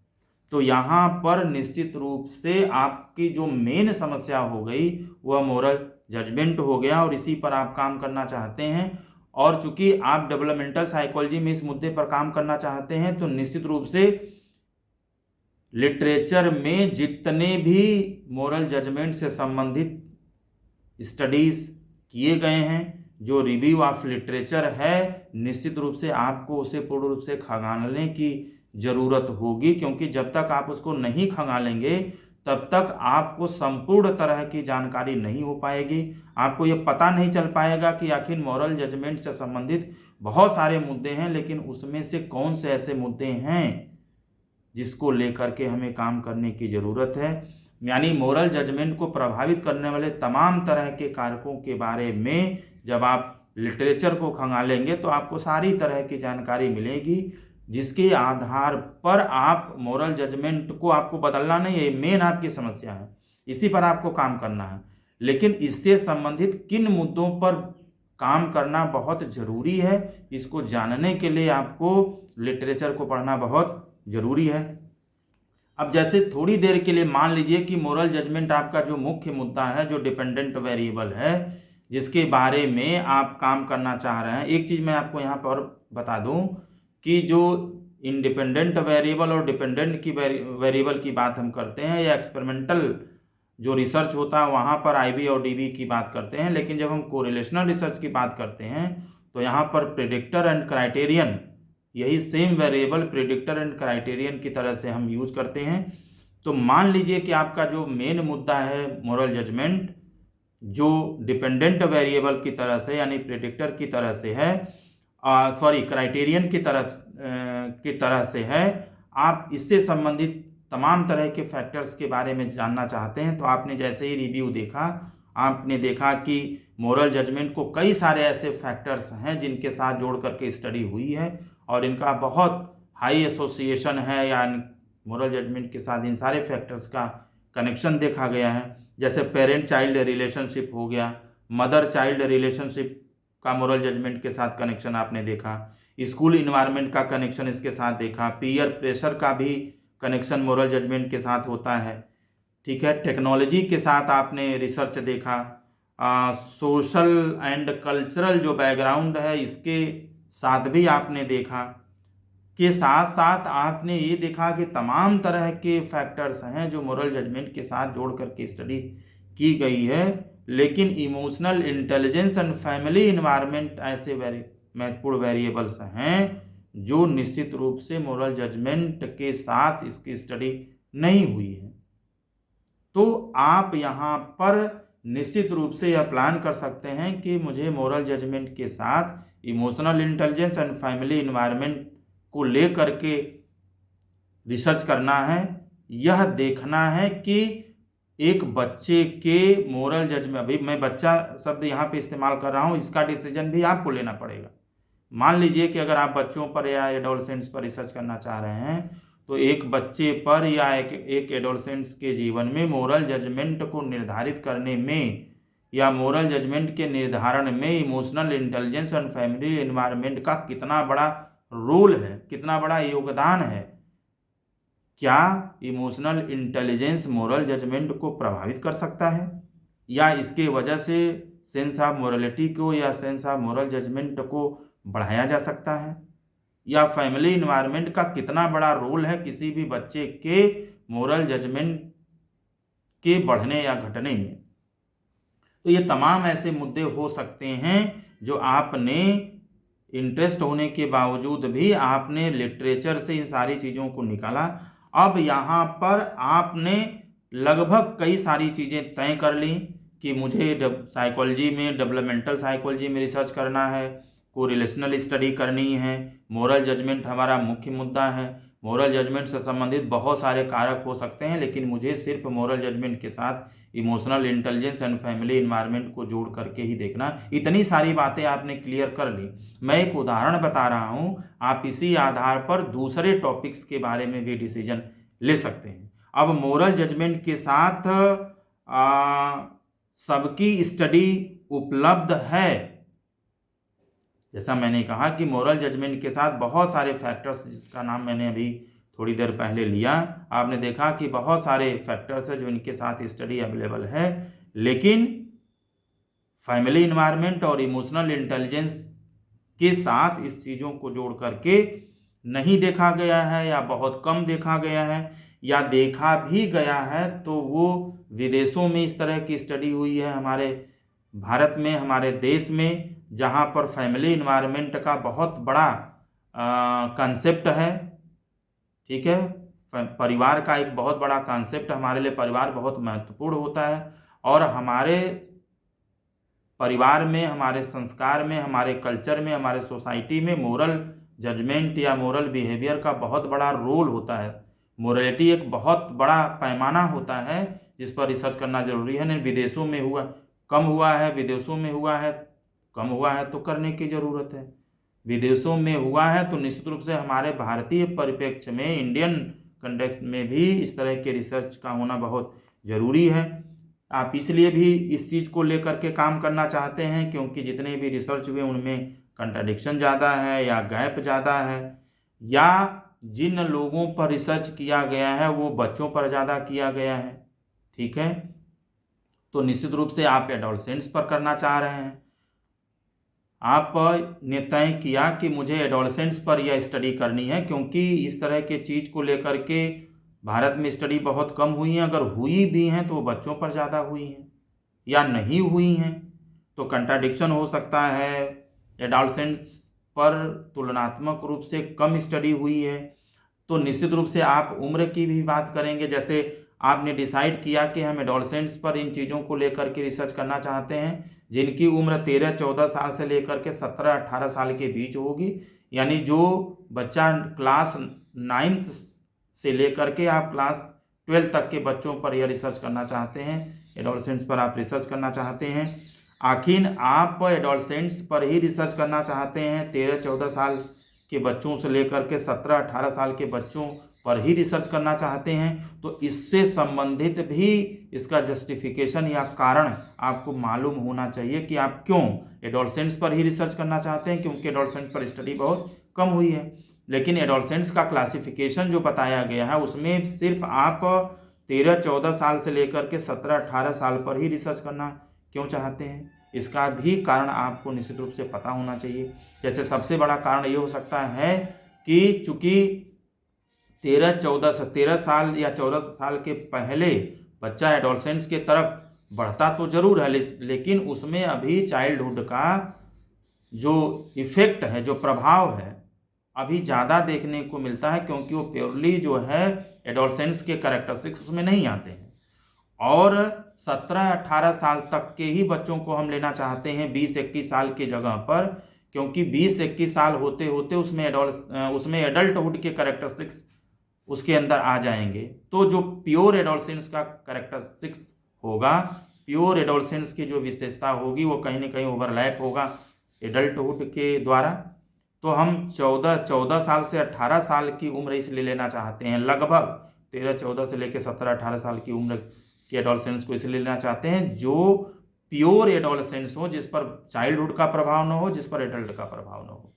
तो यहाँ पर निश्चित रूप से आपकी जो मेन समस्या हो गई वह मोरल जजमेंट हो गया और इसी पर आप काम करना चाहते हैं। और चूंकि आप डेवलपमेंटल साइकोलॉजी में इस मुद्दे पर काम करना चाहते हैं तो निश्चित रूप से लिटरेचर में जितने भी मोरल जजमेंट से संबंधित स्टडीज़ किए गए हैं, जो रिव्यू ऑफ लिटरेचर है, निश्चित रूप से आपको उसे पूर्ण रूप से खंगालने की ज़रूरत होगी, क्योंकि जब तक आप उसको नहीं खंगालेंगे तब तक आपको संपूर्ण तरह की जानकारी नहीं हो पाएगी। आपको ये पता नहीं चल पाएगा कि आखिर मॉरल जजमेंट से संबंधित बहुत सारे मुद्दे हैं, लेकिन उसमें से कौन से ऐसे मुद्दे हैं जिसको लेकर के हमें काम करने की ज़रूरत है। यानी मोरल जजमेंट को प्रभावित करने वाले तमाम तरह के कारकों के बारे में जब आप लिटरेचर को खंगालेंगे तो आपको सारी तरह की जानकारी मिलेगी, जिसके आधार पर आप मोरल जजमेंट को, आपको बदलना नहीं है, मेन आपकी समस्या है, इसी पर आपको काम करना है। लेकिन इससे संबंधित किन मुद्दों पर काम करना बहुत ज़रूरी है, इसको जानने के लिए आपको लिटरेचर को पढ़ना बहुत ज़रूरी है। अब जैसे थोड़ी देर के लिए मान लीजिए कि मोरल जजमेंट आपका जो मुख्य मुद्दा है, जो डिपेंडेंट वेरिएबल है, जिसके बारे में आप काम करना चाह रहे हैं। एक चीज़ मैं आपको यहाँ पर बता दूँ कि जो इंडिपेंडेंट वेरिएबल और डिपेंडेंट की वेरिएबल की बात हम करते हैं या एक्सपेरिमेंटल जो रिसर्च होता है वहाँ पर आईवी और डीवी की बात करते हैं, लेकिन जब हम कोरिलेशनल रिसर्च की बात करते हैं तो यहाँ पर प्रेडिक्टर एंड क्राइटेरियन, यही same variable predictor and criterion की तरह से हम यूज करते हैं। तो मान लीजिए कि आपका जो मेन मुद्दा है मोरल जजमेंट, जो डिपेंडेंट वेरिएबल की तरह से यानी प्रेडिक्टर की तरह से है, क्राइटेरियन की तरह से है, आप इससे संबंधित तमाम तरह के फैक्टर्स के बारे में जानना चाहते हैं, तो आपने जैसे ही रिव्यू देखा, आपने देखा कि मोरल जजमेंट को कई सारे ऐसे फैक्टर्स हैं जिनके साथ जोड़ करके स्टडी हुई है और इनका बहुत हाई एसोसिएशन है, या मोरल जजमेंट के साथ इन सारे फैक्टर्स का कनेक्शन देखा गया है। जैसे पेरेंट चाइल्ड रिलेशनशिप हो गया, मदर चाइल्ड रिलेशनशिप का मोरल जजमेंट के साथ कनेक्शन आपने देखा, स्कूल इन्वायरमेंट का कनेक्शन इसके साथ देखा, पीयर प्रेशर का भी कनेक्शन मोरल जजमेंट के साथ होता है, ठीक है। टेक्नोलॉजी के साथ आपने रिसर्च देखा, सोशल एंड कल्चरल जो बैकग्राउंड है इसके साथ भी आपने देखा, के साथ साथ आपने ये देखा कि तमाम तरह के फैक्टर्स हैं जो मोरल जजमेंट के साथ जोड़ करके स्टडी की गई है, लेकिन emotional intelligence and family environment ऐसे महत्वपूर्ण वेरिएबल्स हैं जो निश्चित रूप से मोरल जजमेंट के साथ इसकी स्टडी नहीं हुई है। तो आप यहाँ पर निश्चित रूप से यह प्लान कर सकते हैं कि मुझे मोरल जजमेंट के साथ emotional intelligence and family environment को लेकर के रिसर्च करना है। यह देखना है कि एक बच्चे के मोरल जजमेंट, अभी मैं बच्चा शब्द यहाँ पे इस्तेमाल कर रहा हूँ, इसका डिसीजन भी आपको लेना पड़ेगा। मान लीजिए कि अगर आप बच्चों पर या एडोलसेंट्स पर रिसर्च करना चाह रहे हैं, तो एक बच्चे पर या एक एडोलसेंट्स के जीवन में मोरल जजमेंट को निर्धारित करने में या मोरल जजमेंट के निर्धारण में emotional intelligence and family environment का कितना बड़ा रोल है, कितना बड़ा योगदान है। क्या इमोशनल इंटेलिजेंस मोरल जजमेंट को प्रभावित कर सकता है, या इसके वजह से सेंस ऑफ मोरलिटी को या सेंस ऑफ मोरल जजमेंट को बढ़ाया जा सकता है, या फैमिली इन्वायरमेंट का कितना बड़ा रोल है किसी भी बच्चे के मोरल जजमेंट के बढ़ने या घटने में। तो ये तमाम ऐसे मुद्दे हो सकते हैं जो आपने इंटरेस्ट होने के बावजूद भी आपने लिटरेचर से इन सारी चीज़ों को निकाला। अब यहाँ पर आपने लगभग कई सारी चीज़ें तय कर ली कि मुझे साइकोलॉजी में, डेवलपमेंटल साइकोलॉजी में रिसर्च करना है, कोरिलेशनल स्टडी करनी है, मोरल जजमेंट हमारा मुख्य मुद्दा है। मोरल जजमेंट से संबंधित बहुत सारे कारक हो सकते हैं, लेकिन मुझे सिर्फ मोरल जजमेंट के साथ emotional intelligence and family environment को जोड़ करके ही देखना। इतनी सारी बातें आपने क्लियर कर ली। मैं एक उदाहरण बता रहा हूँ, आप इसी आधार पर दूसरे टॉपिक्स के बारे में भी डिसीजन ले सकते हैं। अब मोरल जजमेंट के साथ सबकी स्टडी उपलब्ध है। जैसा मैंने कहा कि मोरल जजमेंट के साथ बहुत सारे फैक्टर्स, जिसका नाम मैंने अभी थोड़ी देर पहले लिया, आपने देखा कि बहुत सारे फैक्टर्स हैं जो इनके साथ स्टडी अवेलेबल है, लेकिन फैमिली इन्वायरमेंट और इमोशनल इंटेलिजेंस के साथ इस चीज़ों को जोड़ करके नहीं देखा गया है, या बहुत कम देखा गया है, या देखा भी गया है तो वो विदेशों में इस तरह की स्टडी हुई है। हमारे भारत में, हमारे देश में, जहाँ पर फैमिली इन्वायरमेंट का बहुत बड़ा कॉन्सेप्ट है, ठीक है, परिवार का एक बहुत बड़ा कॉन्सेप्ट, हमारे लिए परिवार बहुत महत्वपूर्ण होता है, और हमारे परिवार में, हमारे संस्कार में, हमारे कल्चर में, हमारे सोसाइटी में मोरल जजमेंट या मोरल बिहेवियर का बहुत बड़ा रोल होता है। मोरलिटी एक बहुत बड़ा पैमाना होता है जिस पर रिसर्च करना जरूरी है। नहीं विदेशों में हुआ, कम हुआ है, विदेशों में हुआ है, कम हुआ है तो करने की ज़रूरत है। विदेशों में हुआ है तो निश्चित रूप से हमारे भारतीय परिप्रेक्ष्य में, इंडियन कंटेक्स्ट में भी इस तरह के रिसर्च का होना बहुत ज़रूरी है। आप इसलिए भी इस चीज़ को लेकर के काम करना चाहते हैं क्योंकि जितने भी रिसर्च हुए उनमें कंट्राडिक्शन ज़्यादा है या गैप ज़्यादा है, या जिन लोगों पर रिसर्च किया गया है वो बच्चों पर ज़्यादा किया गया है, ठीक है। तो निश्चित रूप से आप एडोलसेंट्स पर करना चाह रहे हैं। आपने तय किया कि मुझे एडोलसेंट्स पर यह स्टडी करनी है क्योंकि इस तरह के चीज़ को लेकर के भारत में स्टडी बहुत कम हुई हैं, अगर हुई भी हैं तो बच्चों पर ज़्यादा हुई हैं या नहीं हुई हैं, तो कंट्राडिक्शन हो सकता है। एडोलसेंट्स पर तुलनात्मक रूप से कम स्टडी हुई है, तो निश्चित रूप से आप उम्र की भी बात करेंगे। जैसे आपने डिसाइड किया कि हम एडोलसेंट्स पर इन चीज़ों को लेकर के रिसर्च करना चाहते हैं जिनकी उम्र 13-14 साल से लेकर के 17-18 साल के बीच होगी, यानी जो बच्चा क्लास 9th से लेकर के आप क्लास 12 तक के बच्चों पर यह रिसर्च करना चाहते हैं, एडोलसेंट्स पर आप रिसर्च करना चाहते हैं। आखिर आप एडोलसेंट्स पर ही रिसर्च करना चाहते हैं, 13-14 साल के बच्चों से लेकर के 17-18 साल के बच्चों पर ही रिसर्च करना चाहते हैं, तो इससे संबंधित भी इसका जस्टिफिकेशन या कारण आपको मालूम होना चाहिए कि आप क्यों एडोलसेंट्स पर ही रिसर्च करना चाहते हैं, क्योंकि एडोलसेंट्स पर स्टडी बहुत कम हुई है। लेकिन एडोलसेंट्स का क्लासिफिकेशन जो बताया गया है उसमें सिर्फ आप 13-14 साल से लेकर के 17-18 साल पर ही रिसर्च करना क्यों चाहते हैं, इसका भी कारण आपको निश्चित रूप से पता होना चाहिए। जैसे सबसे बड़ा कारण ये हो सकता है कि चूंकि 13 साल या 14 साल के पहले बच्चा एडोलसेंट्स के तरफ बढ़ता तो जरूर है, लेकिन उसमें अभी चाइल्डहुड का जो इफेक्ट है, जो प्रभाव है, अभी ज़्यादा देखने को मिलता है, क्योंकि वो प्योरली जो है एडोलसेंट्स के कैरेक्टरिस्टिक्स उसमें नहीं आते हैं। और 17-18 साल तक के ही बच्चों को हम लेना चाहते हैं 20-21 साल की जगह पर, क्योंकि 20-21 साल होते होते उसमें एडल्टहुड के कैरेक्टरिस्टिक्स उसके अंदर आ जाएंगे। तो जो प्योर एडोलसेंट्स का कैरेक्टरिस्टिक्स होगा, प्योर एडोलसेंट्स की जो विशेषता होगी वो कहीं ना कहीं ओवरलैप होगा एडल्टहुड के द्वारा। तो हम 14 साल से 18 साल की उम्र इसलिए लेना चाहते हैं, लगभग 13-14 से लेकर 17-18 साल की उम्र के एडोलसेंट्स को इसलिए लेना चाहते हैं जो प्योर एडोलसेंट्स हो, जिस पर चाइल्डहुड का प्रभाव न हो, जिस पर एडल्ट का प्रभाव न हो।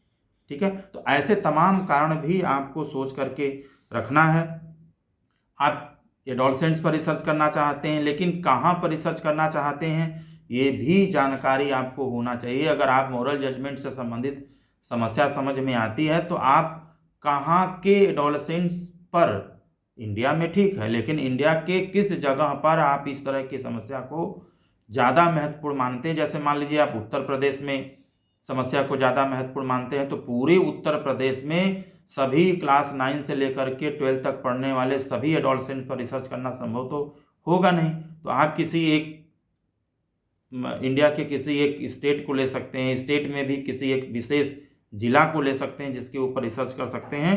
ठीक है, तो ऐसे तमाम कारण भी आपको सोच करके रखना है। आप एडोलसेंट्स पर रिसर्च करना चाहते हैं, लेकिन कहाँ पर रिसर्च करना चाहते हैं ये भी जानकारी आपको होना चाहिए। अगर आप मोरल जजमेंट से संबंधित समस्या समझ में आती है तो आप कहाँ के एडोलसेंट्स पर, इंडिया में ठीक है, लेकिन इंडिया के किस जगह पर आप इस तरह की समस्या को ज़्यादा महत्वपूर्ण मानते हैं। जैसे मान लीजिए आप उत्तर प्रदेश में समस्या को ज़्यादा महत्वपूर्ण मानते हैं, तो पूरे उत्तर प्रदेश में सभी क्लास 9 से लेकर के 12 तक पढ़ने वाले सभी एडोलसेंट पर रिसर्च करना संभव तो होगा नहीं। तो आप किसी एक इंडिया के किसी एक स्टेट को ले सकते हैं, स्टेट में भी किसी एक विशेष जिला को ले सकते हैं जिसके ऊपर रिसर्च कर सकते हैं।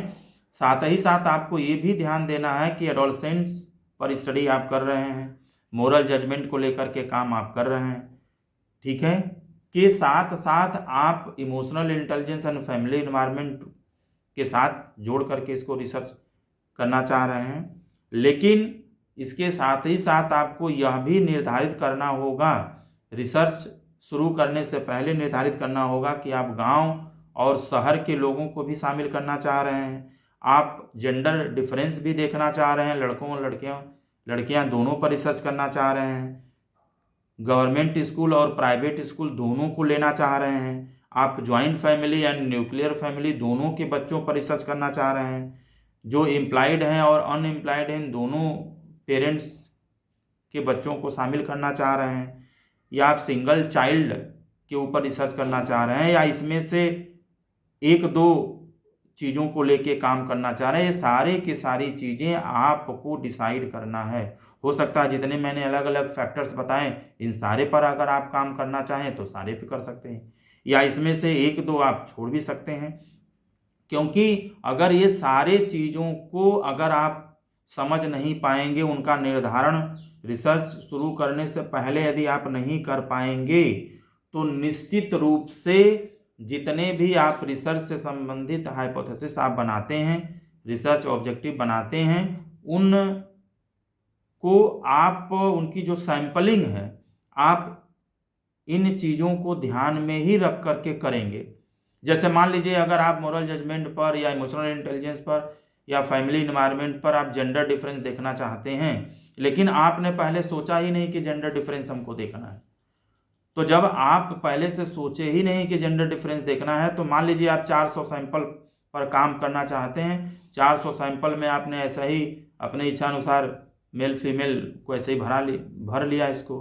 साथ ही साथ आपको ये भी ध्यान देना है कि एडोलसेंट्स पर स्टडी आप कर रहे हैं, मोरल जजमेंट को लेकर के काम आप कर रहे हैं, ठीक है, के साथ साथ आप emotional intelligence and family environment के साथ जोड़ करके इसको रिसर्च करना चाह रहे हैं। लेकिन इसके साथ ही साथ आपको यह भी निर्धारित करना होगा, रिसर्च शुरू करने से पहले निर्धारित करना होगा कि आप गांव और शहर के लोगों को भी शामिल करना चाह रहे हैं, आप जेंडर डिफरेंस भी देखना चाह रहे हैं, लड़कों और लड़कियां दोनों पर रिसर्च करना चाह रहे हैं, गवर्नमेंट स्कूल और प्राइवेट स्कूल दोनों को लेना चाह रहे हैं, आप joint family and nuclear family दोनों के बच्चों पर रिसर्च करना चाह रहे हैं, जो एम्प्लॉयड हैं और अनएम्प्लॉयड हैं दोनों पेरेंट्स के बच्चों को शामिल करना चाह रहे हैं, या आप सिंगल चाइल्ड के ऊपर रिसर्च करना चाह रहे हैं, या इसमें से एक दो चीज़ों को लेके काम करना चाह रहे हैं। ये सारे की सारी चीज़ें आपको डिसाइड करना है। हो सकता है जितने मैंने अलग अलग फैक्टर्स बताएं इन सारे पर अगर आप काम करना चाहें तो सारे पे कर सकते हैं, या इसमें से एक दो आप छोड़ भी सकते हैं, क्योंकि अगर ये सारे चीज़ों को अगर आप समझ नहीं पाएंगे, उनका निर्धारण रिसर्च शुरू करने से पहले यदि आप नहीं कर पाएंगे, तो निश्चित रूप से जितने भी आप रिसर्च से संबंधित हाइपोथेसिस आप बनाते हैं, रिसर्च ऑब्जेक्टिव बनाते हैं, उन को आप उनकी जो सैंपलिंग है आप इन चीज़ों को ध्यान में ही रख करके करेंगे। जैसे मान लीजिए अगर आप मोरल जजमेंट पर या इमोशनल इंटेलिजेंस पर या फैमिली एनवायरनमेंट पर आप जेंडर डिफरेंस देखना चाहते हैं, लेकिन आपने पहले सोचा ही नहीं कि जेंडर डिफरेंस हमको देखना है, तो जब आप पहले से सोचे ही नहीं कि जेंडर डिफरेंस देखना है, तो मान लीजिए आप 400 सैंपल पर काम करना चाहते हैं, 400 सैंपल में आपने ऐसा ही अपने इच्छानुसार मेल फीमेल को ऐसे ही भर लिया, इसको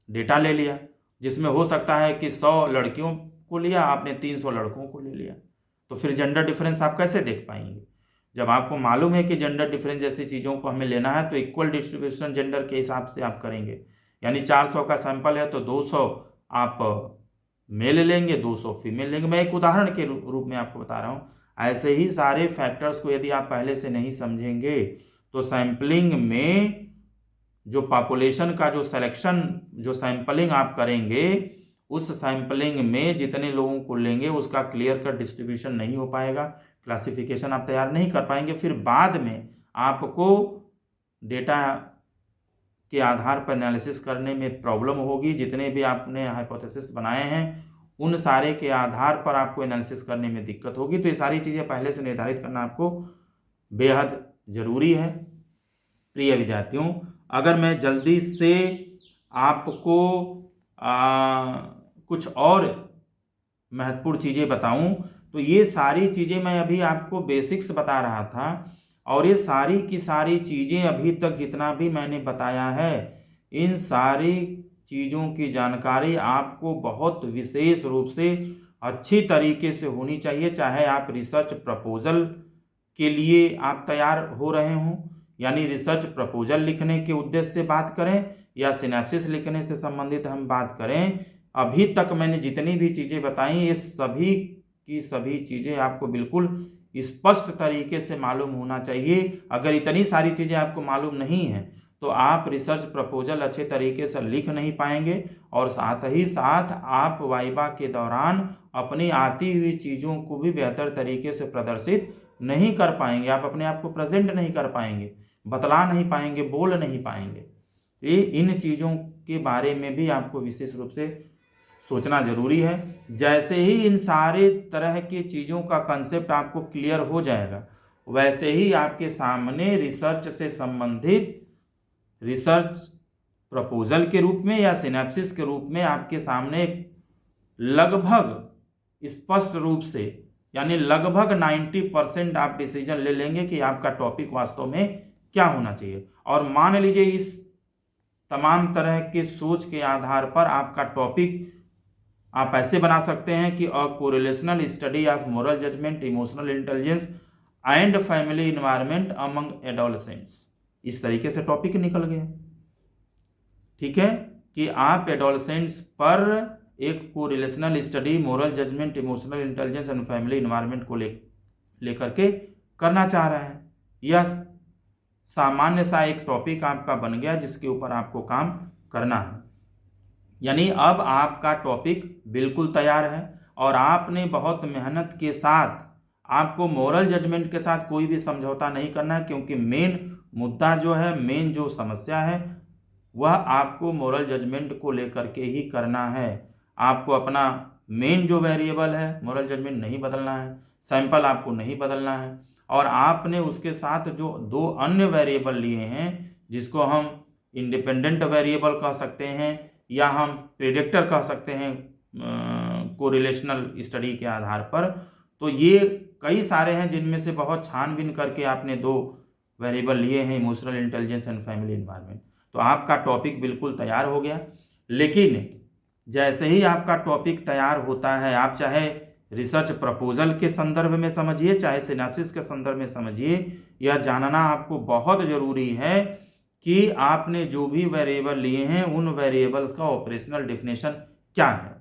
डेटा ले लिया, जिसमें हो सकता है कि 100 लड़कियों को लिया, आपने 300 लड़कों को ले लिया। तो फिर जेंडर डिफरेंस आप कैसे देख पाएंगे? जब आपको मालूम है कि जेंडर डिफरेंस जैसी चीज़ों को हमें लेना है तो इक्वल डिस्ट्रीब्यूशन जेंडर के हिसाब से आप करेंगे। यानी 400 का सैंपल है तो 200 आप मेल लेंगे, 200 फीमेल लेंगे। मैं एक उदाहरण के रूप में आपको बता रहा हूँ। ऐसे ही सारे फैक्टर्स को यदि आप पहले से नहीं समझेंगे तो सैंपलिंग में जो पॉपुलेशन का जो सिलेक्शन, जो सैंपलिंग आप करेंगे, उस सैंपलिंग में जितने लोगों को लेंगे उसका क्लियर कट डिस्ट्रीब्यूशन नहीं हो पाएगा, क्लासिफिकेशन आप तैयार नहीं कर पाएंगे। फिर बाद में आपको डेटा के आधार पर एनालिसिस करने में प्रॉब्लम होगी। जितने भी आपने हाइपोथेसिस बनाए हैं उन सारे के आधार पर आपको एनालिसिस करने में दिक्कत होगी। तो ये सारी चीज़ें पहले से निर्धारित करना आपको बेहद ज़रूरी है। प्रिय विद्यार्थियों, अगर मैं जल्दी से आपको कुछ और महत्वपूर्ण चीज़ें बताऊं तो ये सारी चीज़ें मैं अभी आपको बेसिक्स बता रहा था, और ये सारी की सारी चीज़ें अभी तक जितना भी मैंने बताया है, इन सारी चीज़ों की जानकारी आपको बहुत विशेष रूप से अच्छी तरीके से होनी चाहिए। चाहे आप रिसर्च प्रपोजल के लिए आप तैयार हो रहे हों, यानी रिसर्च प्रपोजल लिखने के उद्देश्य से बात करें या सिनैप्सिस लिखने से संबंधित हम बात करें, अभी तक मैंने जितनी भी चीज़ें बताई ये सभी की सभी चीज़ें आपको बिल्कुल स्पष्ट तरीके से मालूम होना चाहिए। अगर इतनी सारी चीज़ें आपको मालूम नहीं हैं तो आप रिसर्च प्रपोजल अच्छे तरीके से लिख नहीं पाएंगे, और साथ ही साथ आप वाइवा के दौरान अपनी आती हुई चीज़ों को भी बेहतर तरीके से प्रदर्शित नहीं कर पाएंगे। आप अपने आप को प्रेजेंट नहीं कर पाएंगे, बतला नहीं पाएंगे, बोल नहीं पाएंगे। ये इन चीज़ों के बारे में भी आपको विशेष रूप से सोचना जरूरी है। जैसे ही इन सारे तरह की चीज़ों का कंसेप्ट आपको क्लियर हो जाएगा, वैसे ही आपके सामने रिसर्च से संबंधित रिसर्च प्रपोजल के रूप में या सिनैप्सिस के रूप में आपके सामने लगभग स्पष्ट रूप से, यानी लगभग 90% आप डिसीजन ले लेंगे कि आपका टॉपिक वास्तव में क्या होना चाहिए। और मान लीजिए इस तमाम तरह के सोच के आधार पर आपका टॉपिक आप ऐसे बना सकते हैं कि a correlational study of moral judgment, emotional intelligence and family environment among adolescents. इस तरीके से टॉपिक निकल गया। ठीक है कि आप एडोलसेंट्स पर एक correlational study moral judgment, emotional intelligence and family environment को लेकर के करना चाह रहे हैं। यह सामान्य सा एक टॉपिक आपका बन गया जिसके ऊपर आपको काम करना है। यानी अब आपका टॉपिक बिल्कुल तैयार है और आपने बहुत मेहनत के साथ, आपको मोरल जजमेंट के साथ कोई भी समझौता नहीं करना है, क्योंकि मेन मुद्दा जो है, मेन जो समस्या है वह आपको मोरल जजमेंट को लेकर के ही करना है। आपको अपना मेन जो वेरिएबल है मोरल जजमेंट नहीं बदलना है, सैंपल आपको नहीं बदलना है, और आपने उसके साथ जो दो अन्य वेरिएबल लिए हैं जिसको हम इंडिपेंडेंट वेरिएबल कह सकते हैं या हम प्रेडिक्टर कह सकते हैं कोरिलेशनल स्टडी के आधार पर, तो ये कई सारे हैं जिनमें से बहुत छानबीन करके आपने दो वेरिएबल लिए हैं, emotional intelligence and family environment. तो आपका टॉपिक बिल्कुल तैयार हो गया। लेकिन जैसे ही आपका टॉपिक तैयार होता है, आप चाहे रिसर्च प्रपोजल के संदर्भ में समझिए, चाहे सिनैप्सिस के संदर्भ में समझिए, यह जानना आपको बहुत ज़रूरी है कि आपने जो भी वेरिएबल लिए हैं उन वेरिएबल्स का ऑपरेशनल डेफिनेशन क्या है।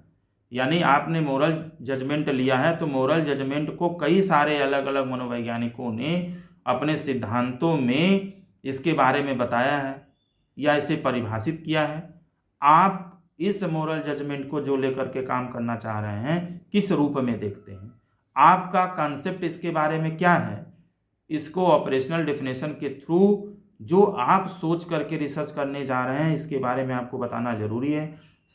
यानी आपने मोरल जजमेंट लिया है तो मोरल जजमेंट को कई सारे अलग अलग मनोवैज्ञानिकों ने अपने सिद्धांतों में इसके बारे में बताया है या इसे परिभाषित किया है। आप इस मोरल जजमेंट को जो लेकर के काम करना चाह रहे हैं किस रूप में देखते हैं, आपका कॉन्सेप्ट इसके बारे में क्या है, इसको ऑपरेशनल डेफिनेशन के थ्रू जो आप सोच करके रिसर्च करने जा रहे हैं इसके बारे में आपको बताना जरूरी है।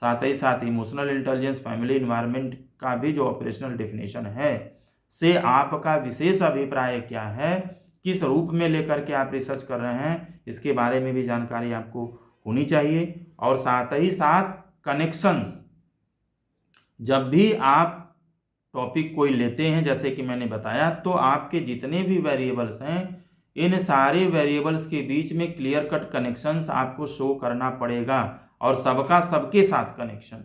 साथ ही साथ इमोशनल इंटेलिजेंस, फैमिली इन्वायरमेंट का भी जो ऑपरेशनल डेफिनेशन है से आपका विशेष अभिप्राय क्या है, किस रूप में लेकर के आप रिसर्च कर रहे हैं, इसके बारे में भी जानकारी आपको होनी चाहिए। और साथ ही साथ कनेक्शंस, जब भी आप टॉपिक कोई लेते हैं जैसे कि मैंने बताया, तो आपके जितने भी वेरिएबल्स हैं इन सारे वेरिएबल्स के बीच में क्लियर कट कनेक्शंस आपको शो करना पड़ेगा और सबका सबके साथ कनेक्शन,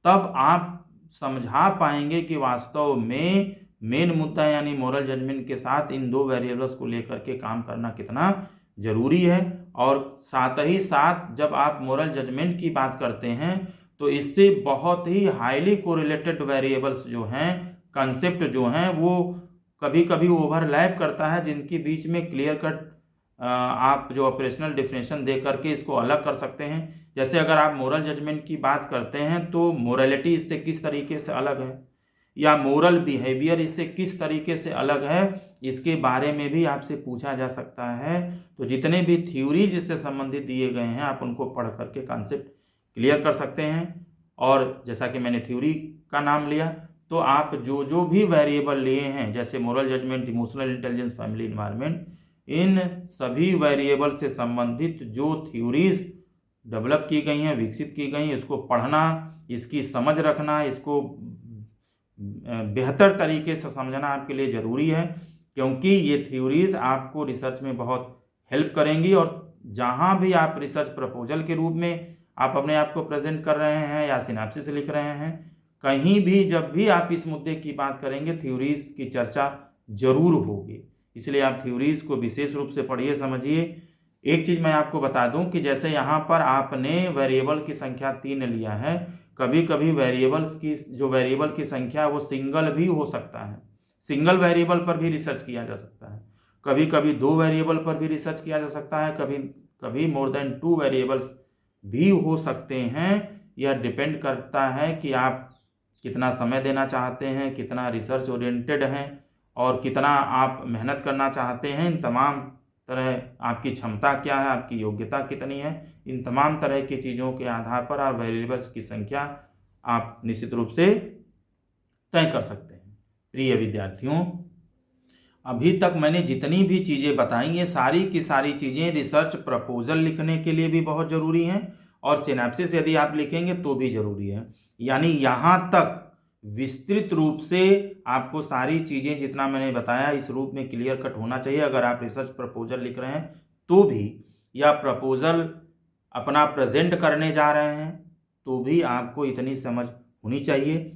तब आप समझा पाएंगे कि वास्तव में मेन मुद्दा यानी मोरल जजमेंट के साथ इन दो वेरिएबल्स को लेकर के काम करना कितना जरूरी है। और साथ ही साथ जब आप मोरल जजमेंट की बात करते हैं तो इससे बहुत ही हाईली कोरिलेटेड वेरिएबल्स जो हैं, कंसेप्ट जो हैं, वो कभी कभी ओवरलैप करता है, जिनके बीच में क्लियर कट आप जो ऑपरेशनल डिफिनेशन दे करके इसको अलग कर सकते हैं। जैसे अगर आप मोरल जजमेंट की बात करते हैं तो मोरलिटी इससे किस तरीके से अलग है या मोरल बिहेवियर इससे किस तरीके से अलग है, इसके बारे में भी आपसे पूछा जा सकता है। तो जितने भी थ्योरीज इससे संबंधित दिए गए हैं आप उनको पढ़ करके कॉन्सेप्ट क्लियर कर सकते हैं। और जैसा कि मैंने थ्योरी का नाम लिया तो आप जो जो भी वेरिएबल लिए हैं जैसे moral judgment, emotional intelligence, family environment, इन सभी वेरिएबल से संबंधित जो थ्योरीज डेवलप की गई हैं, विकसित की गई हैं, इसको पढ़ना, इसकी समझ रखना, इसको बेहतर तरीके से समझना आपके लिए ज़रूरी है, क्योंकि ये थ्योरीज आपको रिसर्च में बहुत हेल्प करेंगी। और जहाँ भी आप रिसर्च प्रपोजल के रूप में आप अपने आप को प्रेजेंट कर रहे हैं या सिनॉप्सिस लिख रहे हैं, कहीं भी जब भी आप इस मुद्दे की बात करेंगे थ्योरीज की चर्चा जरूर होगी। इसलिए आप थ्योरीज को विशेष रूप से पढ़िए, समझिए। एक चीज़ मैं आपको बता दूं कि जैसे यहाँ पर आपने वेरिएबल की संख्या 3 लिया है, कभी कभी वेरिएबल्स की जो वेरिएबल की संख्या वो सिंगल भी हो सकता है, सिंगल वेरिएबल पर भी रिसर्च किया जा सकता है, कभी कभी 2 वेरिएबल पर भी रिसर्च किया जा सकता है, कभी कभी मोर देन 2 वेरिएबल्स भी हो सकते हैं। यह डिपेंड करता है कि आप कितना समय देना चाहते हैं, कितना रिसर्च ओरिएंटेड हैं और कितना आप मेहनत करना चाहते हैं। इन तमाम तरह आपकी क्षमता क्या है, आपकी योग्यता कितनी है, इन तमाम तरह की चीज़ों के आधार पर आप वेरिएबल्स की संख्या आप निश्चित रूप से तय कर सकते हैं। प्रिय विद्यार्थियों, अभी तक मैंने जितनी भी चीज़ें बताई ये सारी की सारी चीज़ें रिसर्च प्रपोजल लिखने के लिए भी बहुत ज़रूरी हैं और सिनॉप्सिस यदि आप लिखेंगे तो भी ज़रूरी है। यानी यहाँ तक विस्तृत रूप से आपको सारी चीज़ें जितना मैंने बताया इस रूप में क्लियर कट होना चाहिए। अगर आप रिसर्च प्रपोजल लिख रहे हैं तो भी, या प्रपोजल अपना प्रेजेंट करने जा रहे हैं तो भी आपको इतनी समझ होनी चाहिए।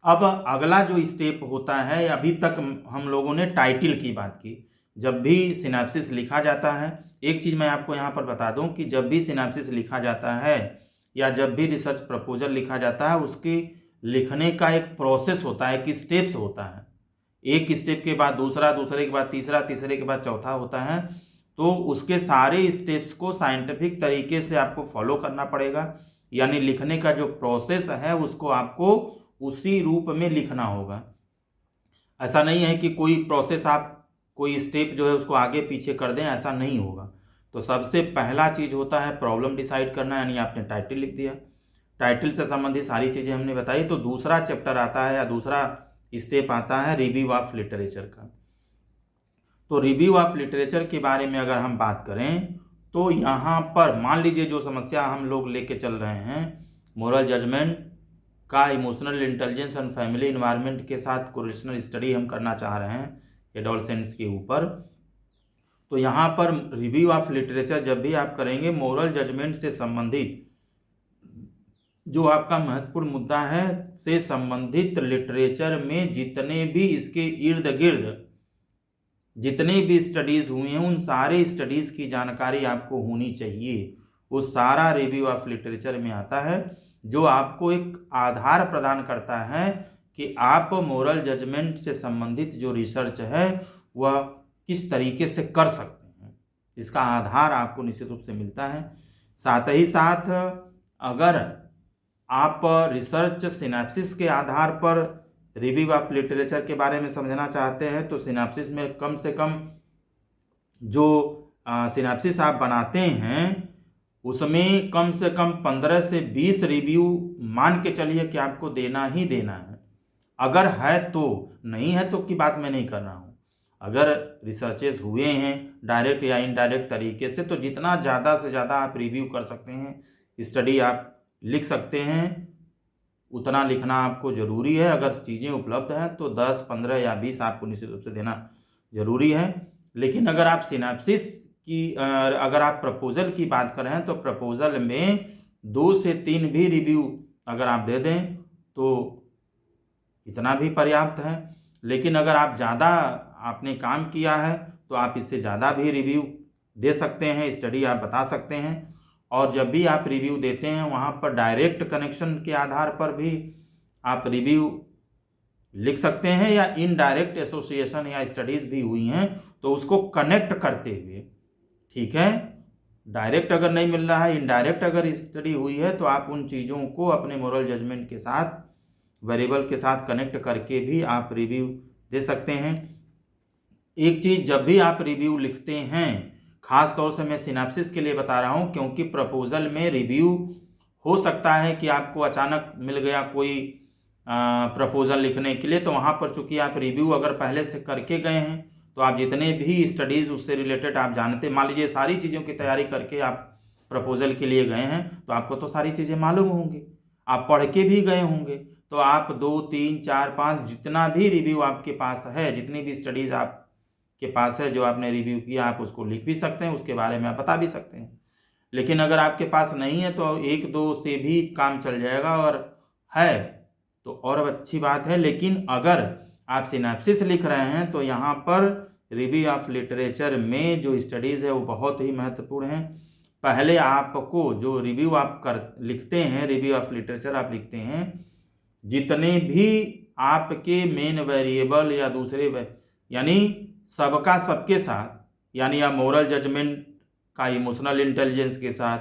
अब अगला जो स्टेप होता है, अभी तक हम लोगों ने टाइटल की बात की। जब भी सिनॉप्सिस लिखा जाता है, एक चीज़ मैं आपको यहाँ पर बता दूँ कि जब भी सिनॉप्सिस लिखा जाता है या जब भी रिसर्च प्रपोजल लिखा जाता है, उसके लिखने का एक प्रोसेस होता है, एक स्टेप्स होता है। एक स्टेप के बाद दूसरा, दूसरे के बाद तीसरा, तीसरे के बाद चौथा होता है। तो उसके सारे स्टेप्स को साइंटिफिक तरीके से आपको फॉलो करना पड़ेगा। यानी लिखने का जो प्रोसेस है उसको आपको उसी रूप में लिखना होगा। ऐसा नहीं है कि कोई प्रोसेस आप कोई स्टेप जो है उसको आगे पीछे कर दें, ऐसा नहीं होगा। तो सबसे पहला चीज़ होता है प्रॉब्लम डिसाइड करना, यानी आपने टाइटल लिख दिया, टाइटल से संबंधित सारी चीज़ें हमने बताई। तो दूसरा चैप्टर आता है या दूसरा स्टेप आता है रिव्यू ऑफ लिटरेचर का। तो रिव्यू ऑफ लिटरेचर के बारे में अगर हम बात करें तो यहाँ पर मान लीजिए जो समस्या हम लोग लेके चल रहे हैं, मोरल जजमेंट का emotional intelligence and family environment के साथ कोरिलेशनल स्टडी हम करना चाह रहे हैं एडोलसेंट्स के ऊपर। तो यहाँ पर रिव्यू ऑफ लिटरेचर जब भी आप करेंगे, मोरल जजमेंट से संबंधित जो आपका महत्वपूर्ण मुद्दा है से संबंधित लिटरेचर में जितने भी इसके इर्द गिर्द जितने भी स्टडीज़ हुई हैं, उन सारे स्टडीज़ की जानकारी आपको होनी चाहिए। वो सारा रिव्यू ऑफ लिटरेचर में आता है, जो आपको एक आधार प्रदान करता है कि आप मोरल जजमेंट से संबंधित जो रिसर्च है वह किस तरीके से कर सकते हैं। इसका आधार आपको निश्चित रूप से मिलता है। साथ ही साथ अगर आप रिसर्च सिनॉप्सिस के आधार पर रिव्यू ऑफ लिटरेचर के बारे में समझना चाहते हैं तो सिनॉप्सिस में कम से कम जो सिनॉप्सिस आप बनाते हैं उसमें कम से कम 15 से 20 रिव्यू मान के चलिए कि आपको देना ही देना है। अगर है तो, नहीं है तो की बात मैं नहीं कर रहा हूँ। अगर रिसर्चेस हुए हैं डायरेक्ट या इनडायरेक्ट तरीके से तो जितना ज़्यादा से ज़्यादा आप रिव्यू कर सकते हैं, स्टडी आप लिख सकते हैं, उतना लिखना आपको ज़रूरी है। अगर चीज़ें उपलब्ध हैं तो 10, 15 या 20 आपको निश्चित रूप से देना ज़रूरी है। लेकिन अगर आप सिनॉप्सिस की अगर आप प्रपोजल की बात करें तो प्रपोजल में 2 से 3 भी रिव्यू अगर आप दे दें तो इतना भी पर्याप्त है। लेकिन अगर आप ज़्यादा आपने काम किया है तो आप इससे ज़्यादा भी रिव्यू दे सकते हैं, स्टडी आप बता सकते हैं। और जब भी आप रिव्यू देते हैं वहाँ पर डायरेक्ट कनेक्शन के आधार पर भी आप रिव्यू लिख सकते हैं, या इनडायरेक्ट एसोसिएशन या स्टडीज़ भी हुई हैं तो उसको कनेक्ट करते हुए, ठीक है। डायरेक्ट अगर नहीं मिल रहा है, इनडायरेक्ट अगर स्टडी हुई है तो आप उन चीज़ों को अपने मोरल जजमेंट के साथ, वेरिएबल के साथ कनेक्ट करके भी आप रिव्यू दे सकते हैं। एक चीज़, जब भी आप रिव्यू लिखते हैं, ख़ास तौर से मैं सिनॉप्सिस के लिए बता रहा हूँ क्योंकि प्रपोजल में रिव्यू हो सकता है कि आपको अचानक मिल गया कोई प्रपोजल लिखने के लिए, तो वहाँ पर चूंकि आप रिव्यू अगर पहले से करके गए हैं तो आप जितने भी स्टडीज़ उससे रिलेटेड आप जानते, मान लीजिए सारी चीज़ों की तैयारी करके आप प्रपोजल के लिए गए हैं तो आपको तो सारी चीज़ें मालूम होंगी, आप पढ़ के भी गए होंगे, तो आप 2, 3, 4, 5 जितना भी रिव्यू आपके पास है, जितनी भी स्टडीज़ आपके पास है जो आपने रिव्यू किया, आप उसको लिख भी सकते हैं, उसके बारे में आप बता भी सकते हैं। लेकिन अगर आपके पास नहीं है तो 1-2 से भी काम चल जाएगा, और है तो और अच्छी बात है। लेकिन अगर आप सिनॉप्सिस लिख रहे हैं तो यहाँ पर रिव्यू ऑफ लिटरेचर में जो स्टडीज़ है वो बहुत ही महत्वपूर्ण है। पहले आपको जो रिव्यू आप लिखते हैं, रिव्यू ऑफ लिटरेचर आप लिखते हैं, जितने भी आपके मेन वेरिएबल या दूसरे यानी सबका सबके साथ, यानी आप मोरल जजमेंट का इमोशनल इंटेलिजेंस के साथ,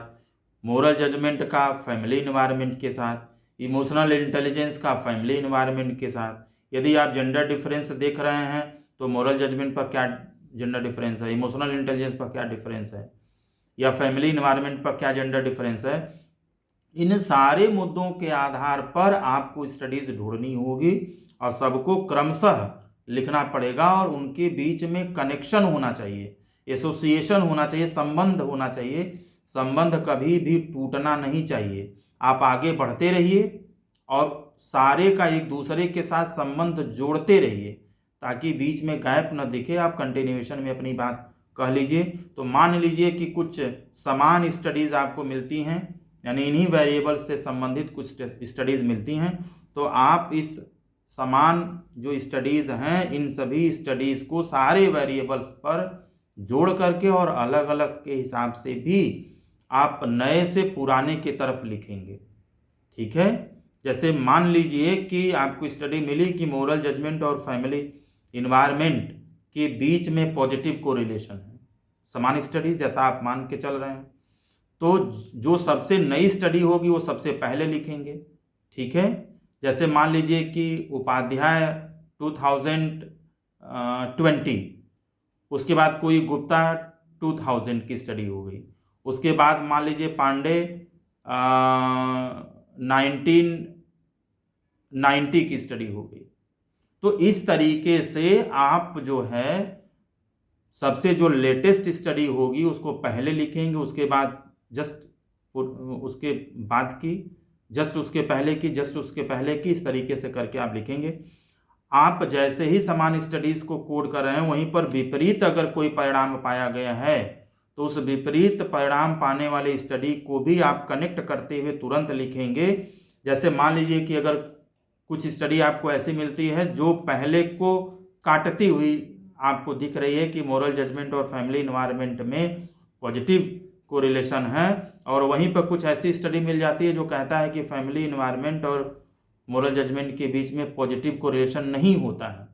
मोरल जजमेंट का फैमिली इन्वायरमेंट के साथ, इमोशनल इंटेलिजेंस का फैमिली इन्वायरमेंट के साथ, यदि आप जेंडर डिफरेंस देख रहे हैं तो मोरल जजमेंट पर क्या जेंडर डिफरेंस है, इमोशनल इंटेलिजेंस पर क्या डिफरेंस है, या फैमिली इन्वायरमेंट पर क्या जेंडर डिफरेंस है, इन सारे मुद्दों के आधार पर आपको स्टडीज़ ढूंढनी होगी और सबको क्रमशः लिखना पड़ेगा, और उनके बीच में कनेक्शन होना चाहिए, एसोसिएशन होना चाहिए, संबंध होना चाहिए। संबंध कभी भी टूटना नहीं चाहिए। आप आगे बढ़ते रहिए और सारे का एक दूसरे के साथ संबंध जोड़ते रहिए ताकि बीच में गैप न दिखे। आप कंटिन्यूएशन में अपनी बात कह लीजिए। तो मान लीजिए कि कुछ समान स्टडीज़ आपको मिलती हैं, यानी इन्हीं वेरिएबल से संबंधित कुछ स्टडीज़ मिलती हैं, तो आप इस समान जो स्टडीज़ हैं इन सभी स्टडीज़ को सारे वेरिएबल्स पर जोड़ करके और अलग अलग के हिसाब से भी आप नए से पुराने की तरफ लिखेंगे, ठीक है। जैसे मान लीजिए कि आपको स्टडी मिली कि मोरल जजमेंट और फैमिली इन्वायरमेंट के बीच में पॉजिटिव कोरिलेशन है, समान स्टडीज जैसा आप मान के चल रहे हैं, तो जो सबसे नई स्टडी होगी वो सबसे पहले लिखेंगे, ठीक है। जैसे मान लीजिए कि उपाध्याय 2020, उसके बाद कोई गुप्ता 2000 की स्टडी हो गई, उसके बाद मान लीजिए पांडे 1990 की स्टडी हो गई। तो इस तरीके से आप जो है सबसे जो लेटेस्ट स्टडी होगी उसको पहले लिखेंगे, उसके बाद उसके बाद की, उसके पहले की, उसके पहले की, इस तरीके से करके आप लिखेंगे। आप जैसे ही समान स्टडीज़ को कोड कर रहे हैं वहीं पर विपरीत अगर कोई परिणाम पाया गया है तो उस विपरीत परिणाम पाने वाली स्टडी को भी आप कनेक्ट करते हुए तुरंत लिखेंगे। जैसे मान लीजिए कि अगर कुछ स्टडी आपको ऐसी मिलती है जो पहले को काटती हुई आपको दिख रही है कि मोरल जजमेंट और फैमिली इन्वायरमेंट में पॉजिटिव कोरिलेशन है, और वहीं पर कुछ ऐसी स्टडी मिल जाती है जो कहता है कि फैमिली इन्वायरमेंट और मोरल जजमेंट के बीच में पॉजिटिव कोरिलेशन नहीं होता है,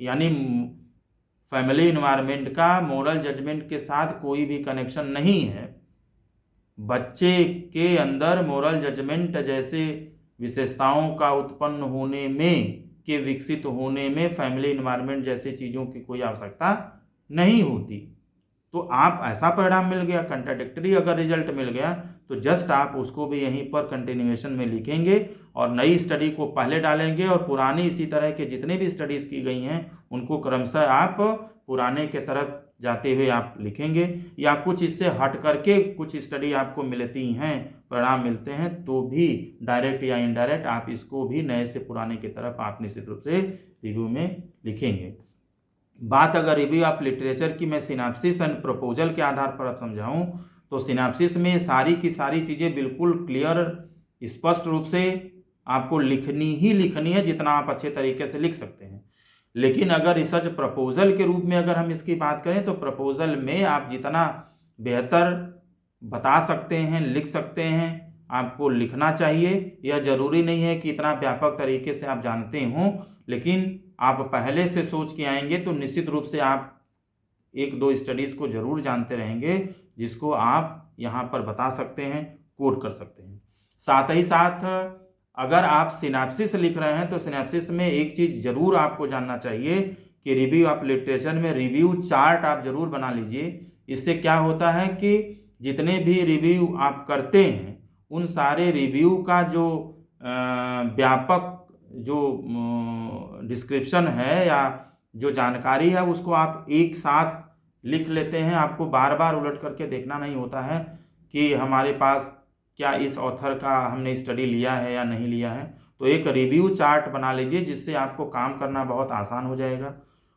यानी फैमिली इन्वायरमेंट का मोरल जजमेंट के साथ कोई भी कनेक्शन नहीं है। बच्चे के अंदर मोरल जजमेंट जैसे विशेषताओं का उत्पन्न होने में, के विकसित होने में फैमिली इन्वायरमेंट जैसी चीज़ों की कोई आवश्यकता नहीं होती। तो आप ऐसा परिणाम मिल गया, कंट्राडिक्टरी अगर रिजल्ट मिल गया तो जस्ट आप उसको भी यहीं पर कंटिन्यूएशन में लिखेंगे और नई स्टडी को पहले डालेंगे और पुरानी इसी तरह के जितने भी स्टडीज़ की गई हैं उनको क्रमशः आप पुराने के तरफ जाते हुए आप लिखेंगे। या कुछ इससे हट करके कुछ स्टडी आपको मिलती हैं, परिणाम मिलते हैं, तो भी डायरेक्ट या इनडायरेक्ट आप इसको भी नए से पुराने की तरफ आप निश्चित रूप से रिव्यू में लिखेंगे। बात अगर रिव्यू ऑफ लिटरेचर की मैं सिनॉप्सिस एंड प्रपोजल के आधार पर अब समझाऊं तो सिनॉप्सिस में सारी की सारी चीज़ें बिल्कुल क्लियर स्पष्ट रूप से आपको लिखनी ही लिखनी है, जितना आप अच्छे तरीके से लिख सकते हैं। लेकिन अगर रिसर्च प्रपोजल के रूप में अगर हम इसकी बात करें तो प्रपोजल में आप जितना बेहतर बता सकते हैं, लिख सकते हैं, आपको लिखना चाहिए। यह जरूरी नहीं है कि इतना व्यापक तरीके से आप जानते हों, लेकिन आप पहले से सोच के आएंगे तो निश्चित रूप से आप एक दो स्टडीज़ को जरूर जानते रहेंगे, जिसको आप यहाँ पर बता सकते हैं, कोट कर सकते हैं। साथ ही साथ अगर आप सिनॉप्सिस लिख रहे हैं तो सिनॉप्सिस में एक चीज़ जरूर आपको जानना चाहिए कि रिव्यू ऑफ लिटरेचर में रिव्यू चार्ट आप जरूर बना लीजिए। इससे क्या होता है कि जितने भी रिव्यू आप करते हैं उन सारे रिव्यू का जो व्यापक जो डिस्क्रिप्शन है या जो जानकारी है उसको आप एक साथ लिख लेते हैं। आपको बार बार उलट करके देखना नहीं होता है कि हमारे पास क्या इस ऑथर का हमने स्टडी लिया है या नहीं लिया है। तो एक रिव्यू चार्ट बना लीजिए, जिससे आपको काम करना बहुत आसान हो जाएगा।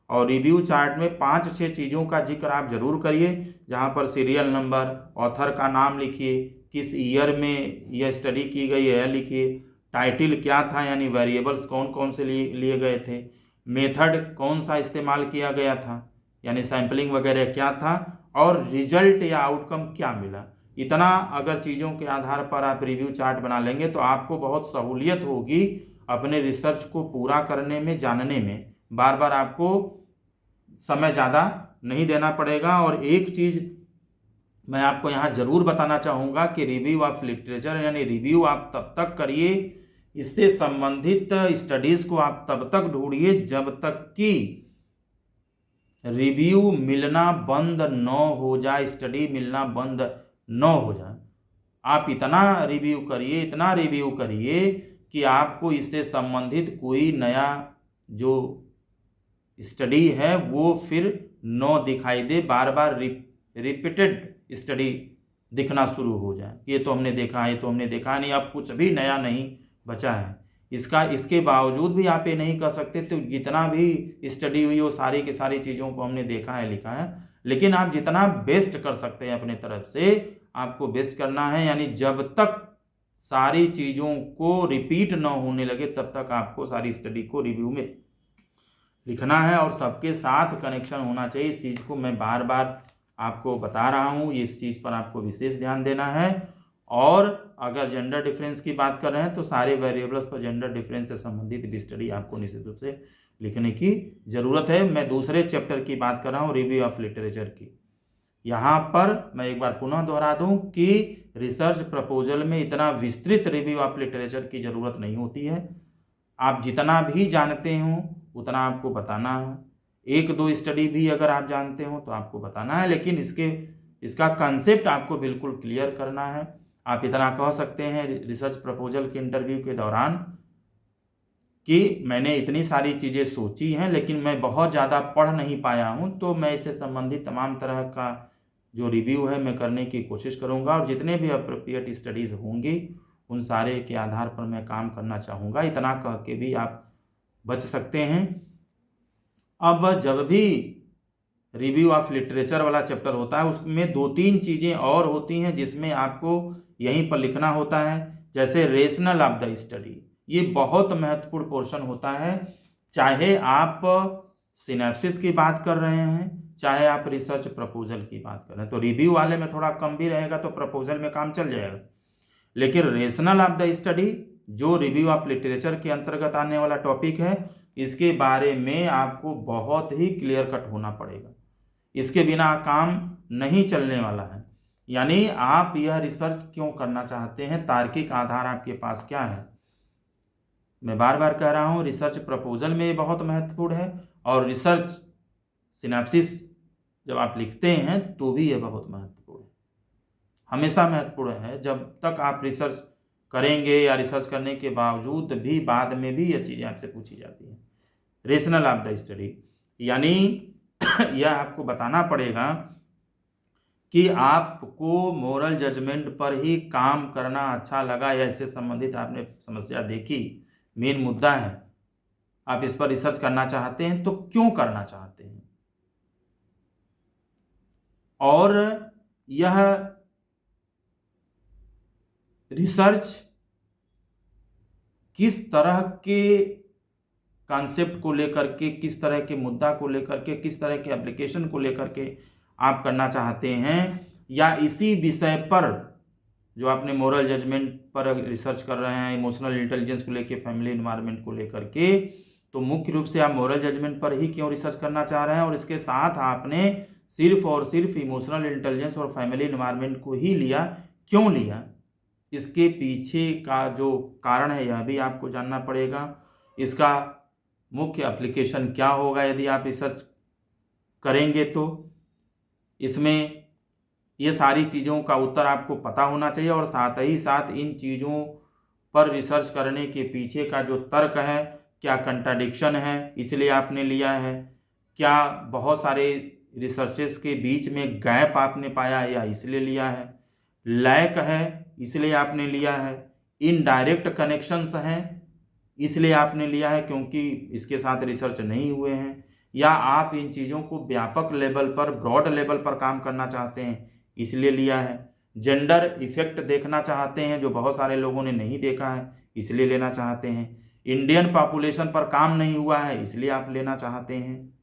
और रिव्यू चार्ट में 5-6 चीज़ों का जिक्र आप जरूर करिए, जहाँ पर सीरियल नंबर, ऑथर का नाम लिखिए, किस ईयर में यह स्टडी की गई है लिखिए, टाइटल क्या था यानी वेरिएबल्स कौन कौन से लिए गए थे, मेथड कौन सा इस्तेमाल किया गया था यानी सैम्पलिंग वगैरह क्या था, और रिजल्ट या आउटकम क्या मिला। इतना अगर चीज़ों के आधार पर आप रिव्यू चार्ट बना लेंगे तो आपको बहुत सहूलियत होगी अपने रिसर्च को पूरा करने में, जानने में। बार बार आपको समय ज़्यादा नहीं देना पड़ेगा। और एक चीज़ मैं आपको यहाँ ज़रूर बताना चाहूँगा कि रिव्यू ऑफ लिटरेचर यानी रिव्यू आप तब तक करिए, इससे संबंधित स्टडीज़ को आप तब तक ढूंढिए जब तक कि रिव्यू मिलना बंद न हो जाए, स्टडी मिलना बंद न हो जाए। आप इतना रिव्यू करिए, इतना रिव्यू करिए कि आपको इससे संबंधित कोई नया जो स्टडी है वो फिर न दिखाई दे, बार बार रिपीटेड स्टडी दिखना शुरू हो जाए। ये तो हमने देखा है, ये तो हमने देखा नहीं, अब कुछ भी नया नहीं बचा है। इसके बावजूद भी आप ये नहीं कर सकते तो जितना भी स्टडी हुई वो सारी की सारी चीज़ों को हमने देखा है, लिखा है। लेकिन आप जितना बेस्ट कर सकते हैं अपने तरफ से आपको बेस्ट करना है, यानी जब तक सारी चीज़ों को रिपीट न होने लगे तब तक आपको सारी स्टडी को रिव्यू में लिखना है और सबके साथ कनेक्शन होना चाहिए। इस चीज़ को मैं बार बार आपको बता रहा हूँ, इस चीज़ पर आपको विशेष ध्यान देना है। और अगर जेंडर डिफरेंस की बात कर रहे हैं तो सारे वेरिएबल्स पर जेंडर डिफरेंस से संबंधित भी स्टडी आपको निश्चित रूप से लिखने की ज़रूरत है। मैं दूसरे चैप्टर की बात कर रहा हूँ, रिव्यू ऑफ लिटरेचर की। यहाँ पर मैं एक बार पुनः दोहरा दूँ कि रिसर्च प्रपोजल में इतना विस्तृत रिव्यू ऑफ लिटरेचर की ज़रूरत नहीं होती है। आप जितना भी जानते हो उतना आपको बताना है। एक दो स्टडी भी अगर आप जानते हो तो आपको बताना है, लेकिन इसका कंसेप्ट आपको बिल्कुल क्लियर करना है। आप इतना कह सकते हैं रिसर्च प्रपोजल के इंटरव्यू के दौरान कि मैंने इतनी सारी चीज़ें सोची हैं लेकिन मैं बहुत ज़्यादा पढ़ नहीं पाया हूं, तो मैं इससे संबंधित तमाम तरह का जो रिव्यू है मैं करने की कोशिश करूंगा और जितने भी अप्रोप्रिएट स्टडीज़ होंगी उन सारे के आधार पर मैं काम करना चाहूँगा। इतना कह के भी आप बच सकते हैं। अब जब भी रिव्यू ऑफ लिटरेचर वाला चैप्टर होता है उसमें 2-3 चीज़ें और होती हैं जिसमें आपको यहीं पर लिखना होता है, जैसे रेशनल ऑफ द स्टडी। ये बहुत महत्वपूर्ण पोर्शन होता है, चाहे आप सिनैप्सिस की बात कर रहे हैं चाहे आप रिसर्च प्रपोजल की बात कर रहे हैं। तो रिव्यू वाले में थोड़ा कम भी रहेगा तो प्रपोजल में काम चल जाएगा, लेकिन रेशनल ऑफ द स्टडी जो रिव्यू ऑफ लिटरेचर के अंतर्गत आने वाला टॉपिक है, इसके बारे में आपको बहुत ही क्लियर कट होना पड़ेगा। इसके बिना काम नहीं चलने वाला है। यानी आप यह रिसर्च क्यों करना चाहते हैं, तार्किक आधार आपके पास क्या है। मैं बार बार कह रहा हूँ रिसर्च प्रपोजल में बहुत महत्वपूर्ण है और रिसर्च सिनॉप्सिस जब आप लिखते हैं तो भी यह बहुत महत्वपूर्ण है, हमेशा महत्वपूर्ण है। जब तक आप रिसर्च करेंगे या रिसर्च करने के बावजूद भी बाद में भी यह चीज़ें आपसे पूछी जाती हैं। रेशनल ऑफ द स्टडी यानी यह आपको बताना पड़ेगा कि आपको मोरल जजमेंट पर ही काम करना अच्छा लगा या इससे संबंधित आपने समस्या देखी, मेन मुद्दा है, आप इस पर रिसर्च करना चाहते हैं तो क्यों करना चाहते हैं, और यह रिसर्च किस तरह के कॉन्सेप्ट को लेकर के, किस तरह के मुद्दा को लेकर के, किस तरह के एप्लीकेशन को लेकर के आप करना चाहते हैं, या इसी विषय पर जो आपने मोरल जजमेंट पर रिसर्च कर रहे हैं, इमोशनल इंटेलिजेंस को लेकर, फैमिली एनवायरनमेंट को लेकर के, तो मुख्य रूप से आप मोरल जजमेंट पर ही क्यों रिसर्च करना चाह रहे हैं, और इसके साथ आपने सिर्फ और सिर्फ इमोशनल इंटेलिजेंस और फैमिली एनवायरनमेंट को ही लिया, क्यों लिया, इसके पीछे का जो कारण है यह भी आपको जानना पड़ेगा। इसका मुख्य एप्लीकेशन क्या होगा यदि आप रिसर्च करेंगे, तो इसमें ये सारी चीज़ों का उत्तर आपको पता होना चाहिए, और साथ ही साथ इन चीज़ों पर रिसर्च करने के पीछे का जो तर्क है, क्या कंट्राडिक्शन है इसलिए आपने लिया है, क्या बहुत सारे रिसर्चेस के बीच में गैप आपने पाया या इसलिए लिया है, लैक है इसलिए आपने लिया है, इनडायरेक्ट कनेक्शंस हैं इसलिए आपने लिया है क्योंकि इसके साथ रिसर्च नहीं हुए हैं, या आप इन चीज़ों को व्यापक लेवल पर, ब्रॉड लेवल पर काम करना चाहते हैं इसलिए लिया है, जेंडर इफेक्ट देखना चाहते हैं जो बहुत सारे लोगों ने नहीं देखा है इसलिए लेना चाहते हैं, इंडियन पॉपुलेशन पर काम नहीं हुआ है इसलिए आप लेना चाहते हैं,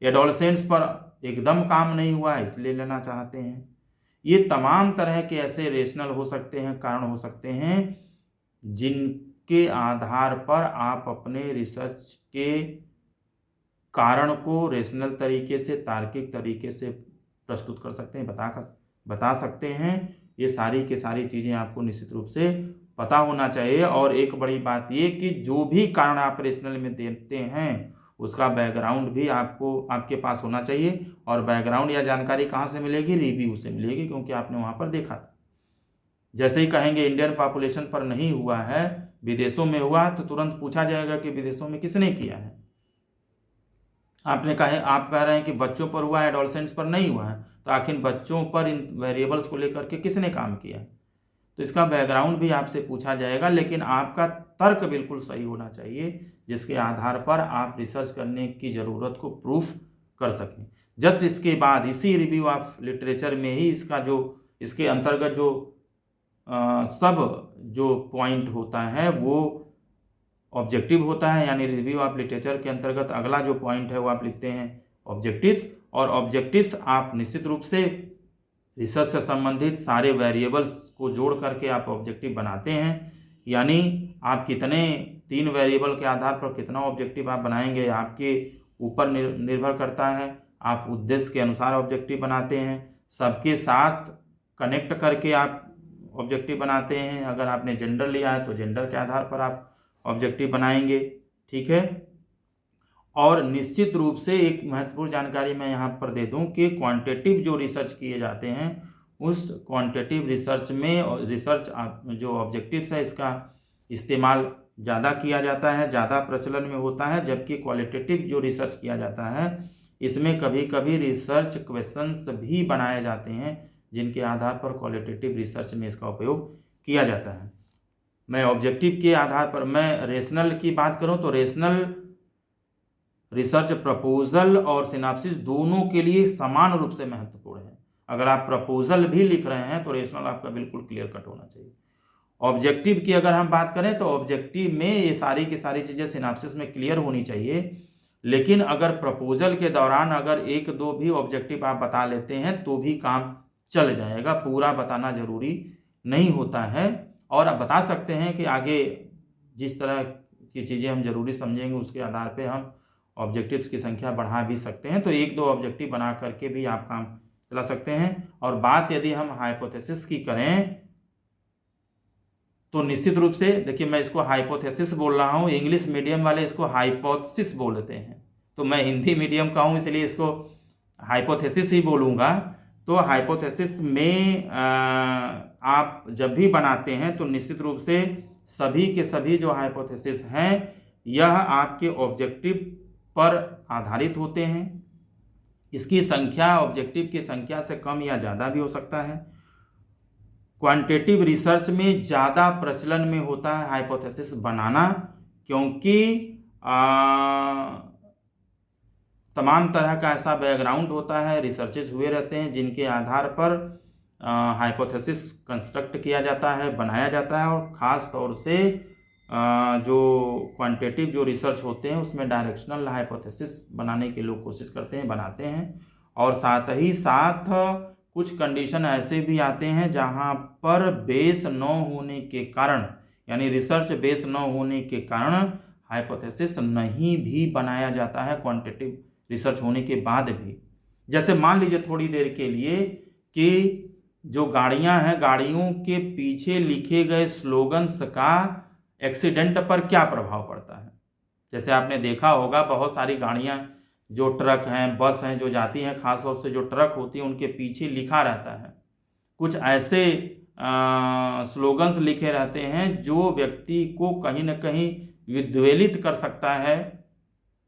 एडोलसेंट्स पर एकदम काम नहीं हुआ है इसलिए लेना चाहते हैं। ये तमाम तरह के ऐसे रेशनल हो सकते हैं, कारण हो सकते हैं जिनके आधार पर आप अपने रिसर्च के कारण को रेशनल तरीके से, तार्किक तरीके से प्रस्तुत कर सकते हैं, बता सकते हैं। ये सारी की सारी चीज़ें आपको निश्चित रूप से पता होना चाहिए। और एक बड़ी बात ये कि जो भी कारण आप रेशनल में देते हैं उसका बैकग्राउंड भी आपके पास होना चाहिए। और बैकग्राउंड या जानकारी कहाँ से मिलेगी? रिव्यू से मिलेगी, क्योंकि आपने वहाँ पर देखा था। जैसे ही कहेंगे इंडियन पॉपुलेशन पर नहीं हुआ है, विदेशों में हुआ, तो तुरंत पूछा जाएगा कि विदेशों में किसने किया है। आप कह रहे हैं कि बच्चों पर हुआ है, एडोलसेंट्स पर नहीं हुआ है, तो आखिर बच्चों पर इन वेरिएबल्स को लेकर के किसने काम किया? तो इसका बैकग्राउंड भी आपसे पूछा जाएगा, लेकिन आपका तर्क बिल्कुल सही होना चाहिए जिसके आधार पर आप रिसर्च करने की ज़रूरत को प्रूफ कर सकें। जस्ट इसके बाद इसी रिव्यू ऑफ लिटरेचर में ही इसके अंतर्गत जो सब जो पॉइंट होता है वो ऑब्जेक्टिव होता है, यानी रिव्यू ऑफ लिटरेचर के अंतर्गत अगला जो पॉइंट है वो आप लिखते हैं ऑब्जेक्टिव्स। और ऑब्जेक्टिव्स आप निश्चित रूप से रिसर्च से संबंधित सारे वेरिएबल्स को जोड़ करके आप ऑब्जेक्टिव बनाते हैं, यानी आप कितने 3 वेरिएबल के आधार पर कितना ऑब्जेक्टिव आप बनाएंगे आपके ऊपर निर्भर करता है। आप उद्देश्य के अनुसार ऑब्जेक्टिव बनाते हैं, सबके साथ कनेक्ट करके आप ऑब्जेक्टिव बनाते हैं। अगर आपने जेंडर लिया है तो जेंडर के आधार पर आप ऑब्जेक्टिव बनाएंगे, ठीक है। और निश्चित रूप से एक महत्वपूर्ण जानकारी मैं यहाँ पर दे दूँ कि क्वांटिटेटिव जो रिसर्च किए जाते हैं उस क्वांटिटेटिव रिसर्च में जो ऑब्जेक्टिव्स है इसका इस्तेमाल ज़्यादा किया जाता है, ज़्यादा प्रचलन में होता है। जबकि क्वालिटेटिव जो रिसर्च किया जाता है इसमें कभी कभी रिसर्च क्वेश्चंस भी बनाए जाते हैं जिनके आधार पर क्वालिटेटिव रिसर्च में इसका उपयोग किया जाता है। मैं ऑब्जेक्टिव के आधार पर, मैं रेशनल की बात करूं तो रेशनल रिसर्च प्रपोजल और सिनाप्सिस दोनों के लिए समान रूप से महत्वपूर्ण है। अगर आप प्रपोजल भी लिख रहे हैं तो रेशनल आपका बिल्कुल क्लियर कट होना चाहिए। ऑब्जेक्टिव की अगर हम बात करें तो ऑब्जेक्टिव में ये सारी की सारी चीज़ें सिनाप्सिस में क्लियर होनी चाहिए, लेकिन अगर प्रपोजल के दौरान अगर 1-2 भी ऑब्जेक्टिव आप बता लेते हैं तो भी काम चल जाएगा, पूरा बताना जरूरी नहीं होता है। और आप बता सकते हैं कि आगे जिस तरह की चीज़ें हम जरूरी समझेंगे उसके आधार पे हम ऑब्जेक्टिव्स की संख्या बढ़ा भी सकते हैं। तो 1-2 ऑब्जेक्टिव बना करके भी आप काम चला सकते हैं। और बात यदि हम हाइपोथेसिस की करें तो निश्चित रूप से देखिए, मैं इसको हाइपोथेसिस बोल रहा हूँ, इंग्लिश मीडियम वाले इसको हाइपोथेसिस बोलते हैं, तो मैं हिंदी मीडियम का हूँ इसलिए इसको हाइपोथेसिस ही बोलूँगा। तो हाइपोथेसिस में आप जब भी बनाते हैं तो निश्चित रूप से सभी के सभी जो हाइपोथेसिस हैं यह आपके ऑब्जेक्टिव पर आधारित होते हैं। इसकी संख्या ऑब्जेक्टिव की संख्या से कम या ज़्यादा भी हो सकता है। क्वांटिटेटिव रिसर्च में ज़्यादा प्रचलन में होता है हाइपोथेसिस बनाना, क्योंकि तमाम तरह का ऐसा बैकग्राउंड होता है, रिसर्चेस हुए रहते हैं जिनके आधार पर हाइपोथेसिस कंस्ट्रक्ट किया जाता है, बनाया जाता है। और ख़ास तौर से जो क्वांटिटेटिव जो रिसर्च होते हैं उसमें डायरेक्शनल हाइपोथेसिस बनाने की लोग कोशिश करते हैं, बनाते हैं। और साथ ही साथ कुछ कंडीशन ऐसे भी आते हैं जहां पर बेस न होने के कारण, यानी रिसर्च बेस न होने के कारण हाइपोथेसिस नहीं भी बनाया जाता है क्वांटिटेटिव रिसर्च होने के बाद भी। जैसे मान लीजिए थोड़ी देर के लिए कि जो गाड़ियां हैं, गाड़ियों के पीछे लिखे गए स्लोगन्स का एक्सीडेंट पर क्या प्रभाव पड़ता है। जैसे आपने देखा होगा बहुत सारी गाड़ियां, जो ट्रक हैं, बस हैं, जो जाती हैं, खासतौर से जो ट्रक होती है उनके पीछे लिखा रहता है, कुछ ऐसे स्लोगन्स लिखे रहते हैं जो व्यक्ति को कहीं ना कहीं विद्वेलित कर सकता है,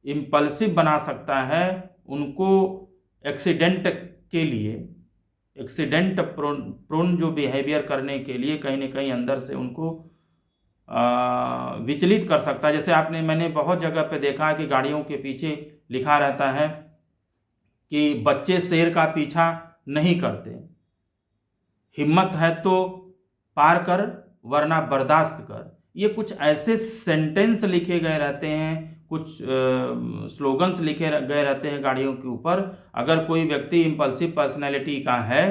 इम्पल्सिव बना सकता है, उनको एक्सीडेंट के लिए, एक्सीडेंट प्रोन जो बिहेवियर करने के लिए कहीं ना कहीं अंदर से उनको विचलित कर सकता है। जैसे मैंने बहुत जगह पे देखा है कि गाड़ियों के पीछे लिखा रहता है कि बच्चे शेर का पीछा नहीं करते, हिम्मत है तो पार कर वरना बर्दाश्त कर। ये कुछ ऐसे सेंटेंस लिखे गए रहते हैं, कुछ स्लोगन्स लिखे गए रहते हैं गाड़ियों के ऊपर। अगर कोई व्यक्ति इम्पल्सिव पर्सनैलिटी का है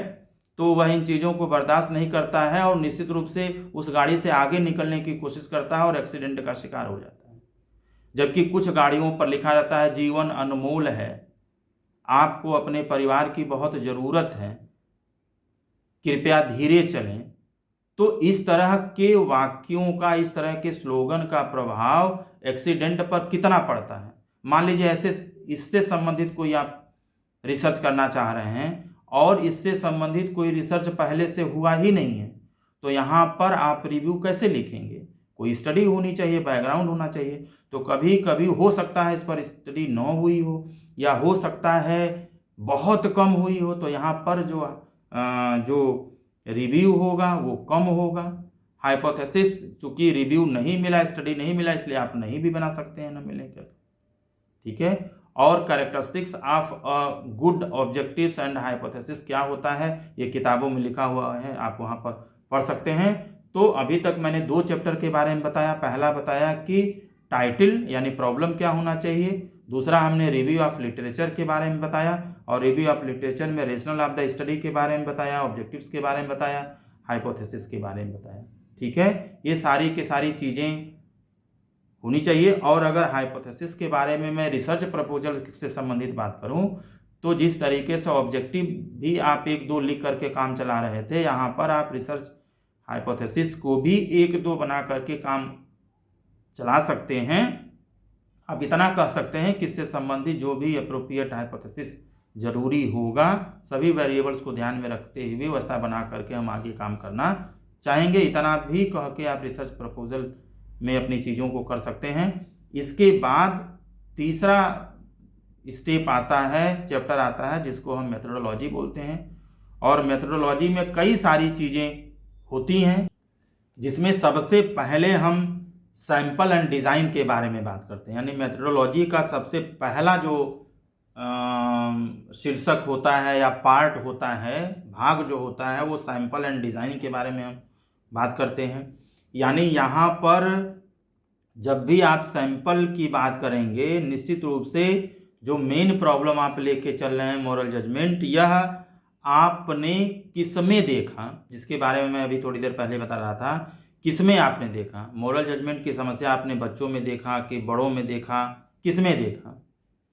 तो वह इन चीज़ों को बर्दाश्त नहीं करता है और निश्चित रूप से उस गाड़ी से आगे निकलने की कोशिश करता है और एक्सीडेंट का शिकार हो जाता है। जबकि कुछ गाड़ियों पर लिखा रहता है जीवन अनमोल है, आपको अपने परिवार की बहुत ज़रूरत है, कृपया धीरे चलें। तो इस तरह के वाक्यों का, इस तरह के स्लोगन का प्रभाव एक्सीडेंट पर कितना पड़ता है। मान लीजिए ऐसे इससे संबंधित कोई आप रिसर्च करना चाह रहे हैं और इससे संबंधित कोई रिसर्च पहले से हुआ ही नहीं है, तो यहाँ पर आप रिव्यू कैसे लिखेंगे। कोई स्टडी होनी चाहिए, बैकग्राउंड होना चाहिए। तो कभी कभी हो सकता है इस पर स्टडी न हुई हो, या हो सकता है बहुत कम हुई हो, तो यहाँ पर जो रिव्यू होगा वो कम होगा। हाइपोथेसिस चूंकि रिव्यू नहीं मिला, स्टडी नहीं मिला, इसलिए आप नहीं भी बना सकते हैं, न मिलने के। ठीक है। और characteristics of a good objectives and hypothesis क्या होता है, ये किताबों में लिखा हुआ है, आप वहाँ पर पढ़ सकते हैं। तो अभी तक मैंने 2 चैप्टर के बारे में बताया। पहला बताया कि टाइटल यानी प्रॉब्लम क्या होना चाहिए, दूसरा हमने रिव्यू ऑफ लिटरेचर के बारे में बताया, और रिव्यू ऑफ लिटरेचर में रेशनल ऑफ द स्टडी के बारे में बताया, ऑब्जेक्टिव्स के बारे में बताया, हाइपोथेसिस के बारे में बताया। ठीक है, ये सारी की सारी चीज़ें होनी चाहिए। और अगर हाइपोथेसिस के बारे में मैं रिसर्च प्रपोजल से संबंधित बात करूं, तो जिस तरीके से ऑब्जेक्टिव भी आप 1-2 लिख करके काम चला रहे थे, यहाँ पर आप रिसर्च हाइपोथेसिस को भी 1-2 बना करके काम चला सकते हैं। आप इतना कह सकते हैं कि इससे संबंधित जो भी अप्रोप्रिएट हाइपोथेसिस जरूरी होगा, सभी वेरिएबल्स को ध्यान में रखते हुए वैसा बना करके हम आगे काम करना चाहेंगे। इतना भी कह के आप रिसर्च प्रपोजल में अपनी चीज़ों को कर सकते हैं। इसके बाद तीसरा स्टेप आता है, चैप्टर आता है, जिसको हम मेथोडोलॉजी बोलते हैं। और मेथोडोलॉजी में कई सारी चीज़ें होती हैं, जिसमें सबसे पहले हम सैंपल एंड डिज़ाइन के बारे में बात करते हैं। यानी मेथोडोलॉजी का सबसे पहला जो शीर्षक होता है या पार्ट होता है, भाग जो होता है, वो सैंपल एंड डिज़ाइन के बारे में हम बात करते हैं। यानी यहाँ पर जब भी आप सैंपल की बात करेंगे, निश्चित रूप से जो मेन प्रॉब्लम आप लेके चल रहे हैं, मोरल जजमेंट, यह आपने किसमें देखा, जिसके बारे में मैं अभी थोड़ी देर पहले बता रहा था। किसमें आपने देखा मोरल जजमेंट की समस्या, आपने बच्चों में देखा कि बड़ों में देखा, किसमें देखा,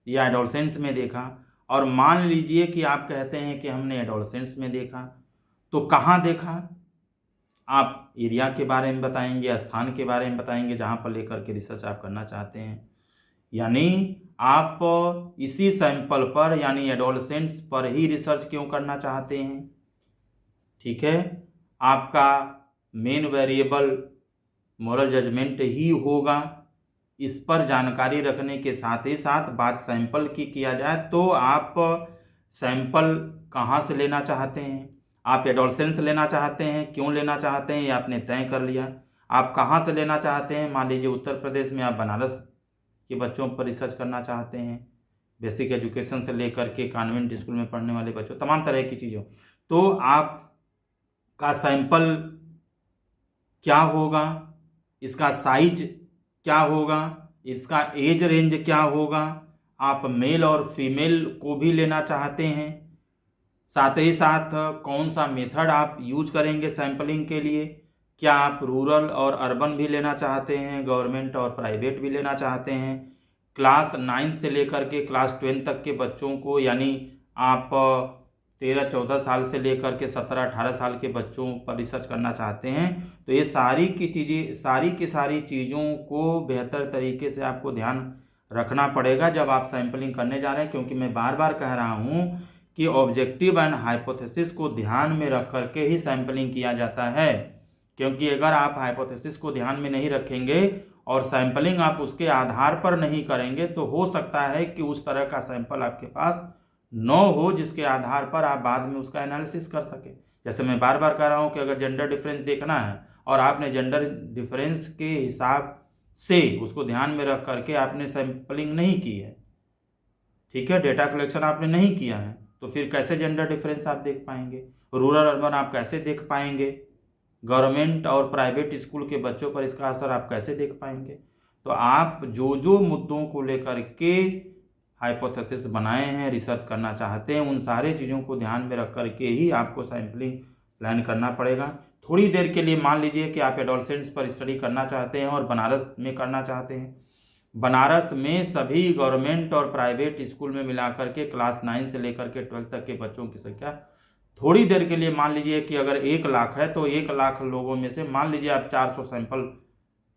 या एडोलसेंट्स में देखा। और मान लीजिए कि आप कहते हैं कि हमने एडोलसेंट्स में देखा, तो कहाँ देखा, आप एरिया के बारे में बताएंगे, स्थान के बारे में बताएंगे जहाँ पर लेकर के रिसर्च आप करना चाहते हैं। यानी आप इसी सैंपल पर, यानी एडोलसेंट्स पर ही रिसर्च क्यों करना चाहते हैं। ठीक है, आपका मेन वेरिएबल मोरल जजमेंट ही होगा। इस पर जानकारी रखने के साथ ही साथ बात सैंपल की किया जाए, तो आप सैंपल कहाँ से लेना चाहते हैं, आप एडोलसेंस लेना चाहते हैं, क्यों लेना चाहते हैं, ये आपने तय कर लिया। आप कहाँ से लेना चाहते हैं, मान लीजिए उत्तर प्रदेश में आप बनारस के बच्चों पर रिसर्च करना चाहते हैं, बेसिक एजुकेशन से लेकर के कॉन्वेंट स्कूल में पढ़ने वाले बच्चों, तमाम तरह की चीज़ों, तो आपका सैंपल क्या होगा, इसका साइज क्या होगा, इसका एज रेंज क्या होगा, आप मेल और फीमेल को भी लेना चाहते हैं, साथ ही साथ कौन सा मेथड आप यूज करेंगे सैंपलिंग के लिए, क्या आप रूरल और अर्बन भी लेना चाहते हैं, गवर्नमेंट और प्राइवेट भी लेना चाहते हैं, क्लास 9 से लेकर के क्लास 12 तक के बच्चों को, यानी आप 13-14 साल से लेकर के 17-18 साल के बच्चों पर रिसर्च करना चाहते हैं, तो ये सारी की सारी चीज़ों को बेहतर तरीके से आपको ध्यान रखना पड़ेगा जब आप सैंपलिंग करने जा रहे हैं। क्योंकि मैं बार बार कह रहा हूँ कि ऑब्जेक्टिव एंड हाइपोथेसिस को ध्यान में रख करके ही सैंपलिंग किया जाता है। क्योंकि अगर आप हाइपोथेसिस को ध्यान में नहीं रखेंगे और सैंपलिंग आप उसके आधार पर नहीं करेंगे तो हो सकता है कि उस तरह का सैंपल आपके पास न हो जिसके आधार पर आप बाद में उसका एनालिसिस कर सके। जैसे मैं बार बार कह रहा हूँ कि अगर जेंडर डिफरेंस देखना है और आपने जेंडर डिफरेंस के हिसाब से उसको ध्यान में रख करके आपने सैंपलिंग नहीं की है, ठीक है, डेटा कलेक्शन आपने नहीं किया है, तो फिर कैसे जेंडर डिफरेंस आप देख पाएंगे, रूरल अर्बन आप कैसे देख पाएंगे, गवर्नमेंट और प्राइवेट स्कूल के बच्चों पर इसका असर आप कैसे देख पाएंगे। तो आप जो जो मुद्दों को लेकर के हाइपोथेसिस बनाए हैं, रिसर्च करना चाहते हैं, उन सारे चीज़ों को ध्यान में रख करके ही आपको सैंपलिंग प्लान करना पड़ेगा। थोड़ी देर के लिए मान लीजिए कि आप एडोलसेंट्स पर स्टडी करना चाहते हैं और बनारस में करना चाहते हैं। बनारस में सभी गवर्नमेंट और प्राइवेट स्कूल में मिलाकर के क्लास 9 से लेकर के 12 तक के बच्चों की संख्या, थोड़ी देर के लिए मान लीजिए कि अगर 1 लाख है तो 1 लाख लोगों में से मान लीजिए आप 400 सैंपल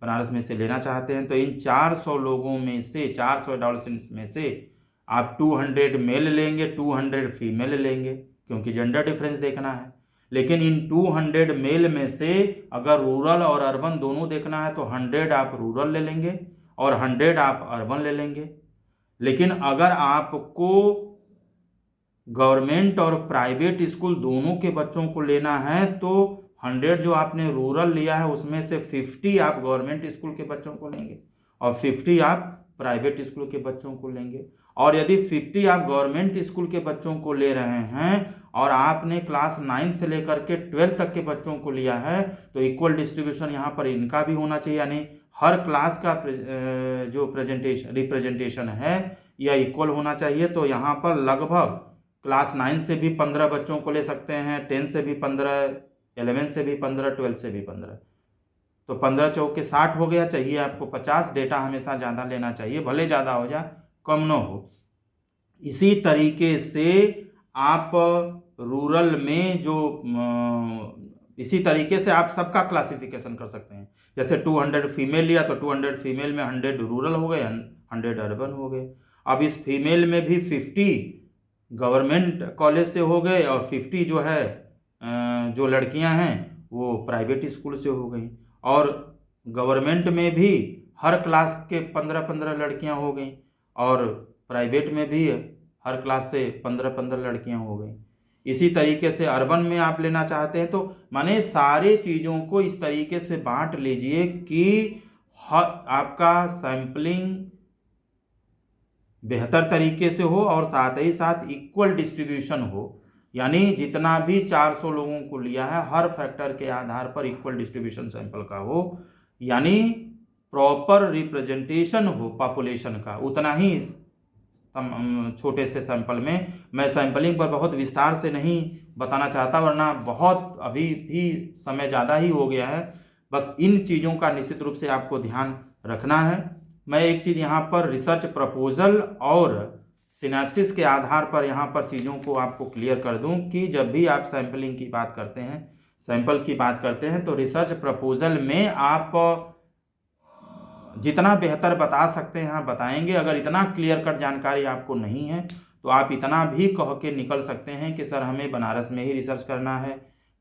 बनारस में से लेना चाहते हैं, तो इन 400 लोगों में से 400 एडोलसेंट्स में से आप 200 मेल लेंगे, 200 फीमेल लेंगे, क्योंकि जेंडर डिफरेंस देखना है। लेकिन इन 200 मेल में से अगर रूरल और अर्बन दोनों देखना है तो 100 आप रूरल ले लेंगे और 100 आप अर्बन ले लेंगे। लेकिन अगर आपको गवर्नमेंट और प्राइवेट स्कूल दोनों के बच्चों को लेना है तो 100 जो आपने रूरल लिया है उसमें से 50 आप गवर्नमेंट स्कूल के बच्चों को लेंगे और 50 आप प्राइवेट स्कूल के बच्चों को लेंगे। और यदि 50 आप गवर्नमेंट स्कूल के बच्चों को ले रहे हैं और आपने क्लास 9 से लेकर के 12 तक के बच्चों को लिया है तो इक्वल डिस्ट्रीब्यूशन यहाँ पर इनका भी होना चाहिए, यानी हर क्लास का जो रिप्रेजेंटेशन है यह इक्वल होना चाहिए। तो यहाँ पर लगभग क्लास 9 से भी 15 बच्चों को ले सकते हैं, 10 से भी 15, 11 से भी 15, 12 से भी 15, तो 15 चौके 60 हो गया। चाहिए आपको 50, डेटा हमेशा ज़्यादा लेना चाहिए, भले ज़्यादा हो जाए कम न हो। इसी तरीके से आप रूरल में इसी तरीके से आप सबका क्लासिफिकेशन कर सकते हैं। जैसे 200 फीमेल लिया तो 200 फीमेल में 100 रूरल हो गए, 100 अर्बन हो गए। अब इस फीमेल में भी 50 गवर्नमेंट कॉलेज से हो गए और 50 जो है जो लड़कियां हैं वो प्राइवेट स्कूल से हो गई। और गवर्नमेंट में भी हर क्लास के 15-15 लड़कियां हो गई और प्राइवेट में भी हर क्लास से 15-15 लड़कियां हो गई। इसी तरीके से अर्बन में आप लेना चाहते हैं तो माने सारे चीज़ों को इस तरीके से बांट लीजिए कि आपका सैंपलिंग बेहतर तरीके से हो और साथ ही साथ इक्वल डिस्ट्रीब्यूशन हो, यानी जितना भी 400 लोगों को लिया है हर फैक्टर के आधार पर इक्वल डिस्ट्रीब्यूशन सैंपल का हो, यानी प्रॉपर रिप्रेजेंटेशन हो पॉपुलेशन का। उतना ही छोटे से सैंपल में मैं सैंपलिंग पर बहुत विस्तार से नहीं बताना चाहता, वरना बहुत अभी भी समय ज़्यादा ही हो गया है। बस इन चीज़ों का निश्चित रूप से आपको ध्यान रखना है। मैं एक चीज़ यहाँ पर रिसर्च प्रपोजल और सिनैप्सिस के आधार पर यहाँ पर चीज़ों को आपको क्लियर कर दूँ कि जब भी आप सैंपलिंग की बात करते हैं, सैंपल की बात करते हैं, तो रिसर्च प्रपोजल में आप जितना बेहतर बता सकते हैं आप बताएंगे। अगर इतना क्लियर कट जानकारी आपको नहीं है तो आप इतना भी कह के निकल सकते हैं कि सर हमें बनारस में ही रिसर्च करना है,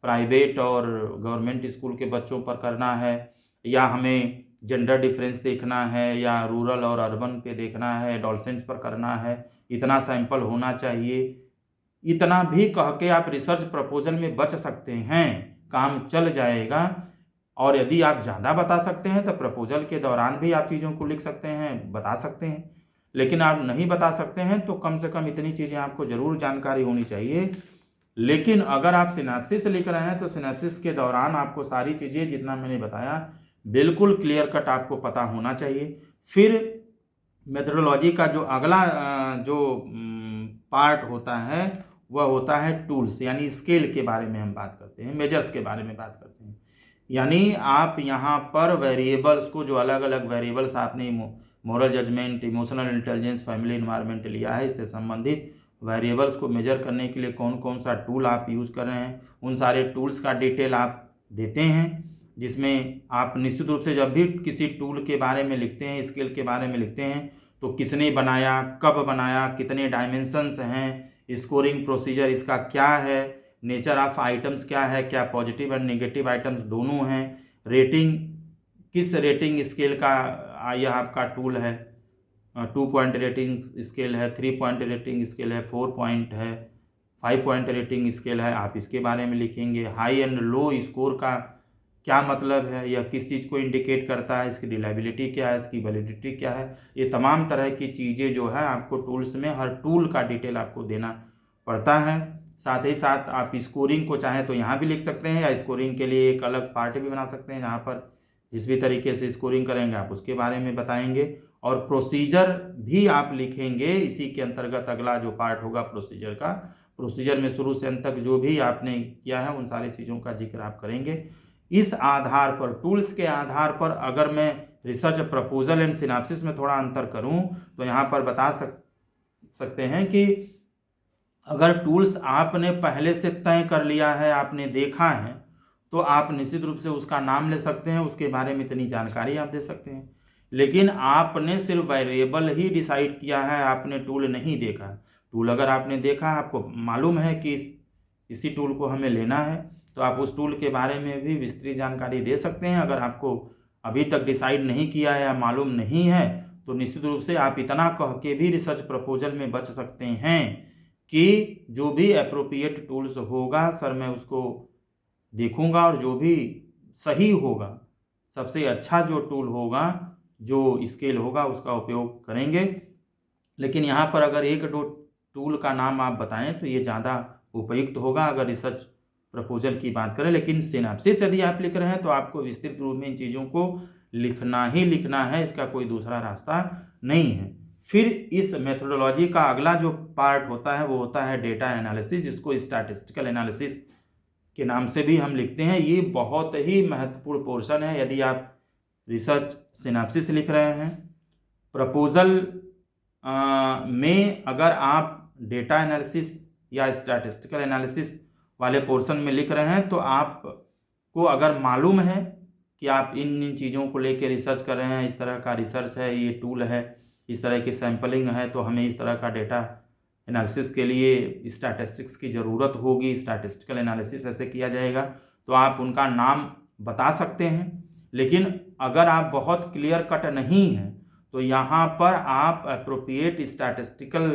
प्राइवेट और गवर्नमेंट स्कूल के बच्चों पर करना है, या हमें जेंडर डिफरेंस देखना है, या रूरल और अर्बन पे देखना है, एडोलसेंट्स पर करना है, इतना सैंपल होना चाहिए। इतना भी कह के आप रिसर्च प्रपोजल में बच सकते हैं, काम चल जाएगा। और यदि आप ज़्यादा बता सकते हैं तो प्रपोजल के दौरान भी आप चीज़ों को लिख सकते हैं, बता सकते हैं। लेकिन आप नहीं बता सकते हैं तो कम से कम इतनी चीज़ें आपको ज़रूर जानकारी होनी चाहिए। लेकिन अगर आप सिनैप्सिस लिख रहे हैं तो सिनैप्सिस के दौरान आपको सारी चीज़ें जितना मैंने बताया बिल्कुल क्लियर कट आपको पता होना चाहिए। फिर मेथडोलॉजी का जो अगला जो पार्ट होता है वह होता है टूल्स, यानी स्केल के बारे में हम बात करते हैं, मेजर्स के बारे में बात करते हैं। यानी आप यहाँ पर वेरिएबल्स को, जो अलग अलग वेरिएबल्स आपने moral judgment, emotional intelligence, family environment लिया है, इससे संबंधित वेरिएबल्स को मेजर करने के लिए कौन कौन सा टूल आप यूज़ कर रहे हैं, उन सारे टूल्स का डिटेल आप देते हैं। जिसमें आप निश्चित रूप से जब भी किसी टूल के बारे में लिखते हैं, स्केल के बारे में लिखते हैं, तो किसने बनाया, कब बनाया, कितने डायमेंशंस हैं, स्कोरिंग प्रोसीजर इसका क्या है, नेचर ऑफ आइटम्स क्या है, क्या पॉजिटिव एंड नेगेटिव आइटम्स दोनों हैं, रेटिंग किस रेटिंग स्केल का यह आपका टूल है, 2 पॉइंट रेटिंग स्केल है, 3 पॉइंट रेटिंग स्केल है, 4 पॉइंट है, 5 पॉइंट रेटिंग स्केल है, आप इसके बारे में लिखेंगे। हाई एंड लो स्कोर का क्या मतलब है, यह किस चीज़ को इंडिकेट करता है, इसकी रिलायबिलिटी क्या है, इसकी वैलिडिटी क्या है, ये तमाम तरह की चीज़ें जो है आपको टूल्स में हर टूल का डिटेल आपको देना पड़ता है। साथ ही साथ आप स्कोरिंग को चाहें तो यहाँ भी लिख सकते हैं, या स्कोरिंग के लिए एक अलग पार्ट भी बना सकते हैं जहाँ पर जिस भी तरीके से स्कोरिंग करेंगे आप उसके बारे में बताएंगे। और प्रोसीजर भी आप लिखेंगे, इसी के अंतर्गत अगला जो पार्ट होगा प्रोसीजर का। प्रोसीजर में शुरू से अंत तक जो भी आपने किया है उन सारी चीज़ों का जिक्र आप करेंगे। इस आधार पर, टूल्स के आधार पर, अगर मैं रिसर्च प्रपोजल एंड सिनॉप्सिस में थोड़ा अंतर करूं तो यहाँ पर बता सकते हैं कि अगर टूल्स आपने पहले से तय कर लिया है, आपने देखा है, तो आप निश्चित रूप से उसका नाम ले सकते हैं, उसके बारे में इतनी जानकारी आप दे सकते हैं। लेकिन आपने सिर्फ वेरिएबल ही डिसाइड किया है, आपने टूल नहीं देखा। टूल अगर आपने देखा, आपको मालूम है कि इसी टूल को हमें लेना है, तो आप उस टूल के बारे में भी विस्तृत जानकारी दे सकते हैं। अगर आपको अभी तक डिसाइड नहीं किया है या मालूम नहीं है तो निश्चित रूप से आप इतना कह के भी रिसर्च प्रपोजल में बच सकते हैं कि जो भी एप्रोप्रिएट टूल्स होगा सर मैं उसको देखूंगा, और जो भी सही होगा, सबसे अच्छा जो टूल होगा, जो स्केल होगा, उसका उपयोग करेंगे। लेकिन यहाँ पर अगर एक दो टूल का नाम आप बताएं तो ये ज़्यादा उपयुक्त होगा अगर रिसर्च प्रपोजल की बात करें। लेकिन सिनॉप्सिस यदि आप लिख रहे हैं तो आपको विस्तृत रूप में इन चीज़ों को लिखना ही लिखना है, इसका कोई दूसरा रास्ता नहीं है। फिर इस मेथोडोलॉजी का अगला जो पार्ट होता है वो होता है डेटा एनालिसिस, जिसको स्टैटिस्टिकल एनालिसिस के नाम से भी हम लिखते हैं। ये बहुत ही महत्वपूर्ण पोर्शन है यदि आप रिसर्च सिनॉप्सिस लिख रहे हैं। प्रपोजल में अगर आप डेटा एनालिसिस या स्टैटिस्टिकल एनालिसिस वाले पोर्शन में लिख रहे हैं तो आपको अगर मालूम है कि आप इन चीज़ों को लेकर रिसर्च कर रहे हैं, इस तरह का रिसर्च है, ये टूल है, इस तरह की सैम्पलिंग है, तो हमें इस तरह का डेटा एनालिसिस के लिए स्टैटिस्टिक्स की ज़रूरत होगी, स्टैटिस्टिकल एनालिसिस ऐसे किया जाएगा, तो आप उनका नाम बता सकते हैं। लेकिन अगर आप बहुत क्लियर कट नहीं हैं तो यहाँ पर आप अप्रोप्रिएट स्टैटिस्टिकल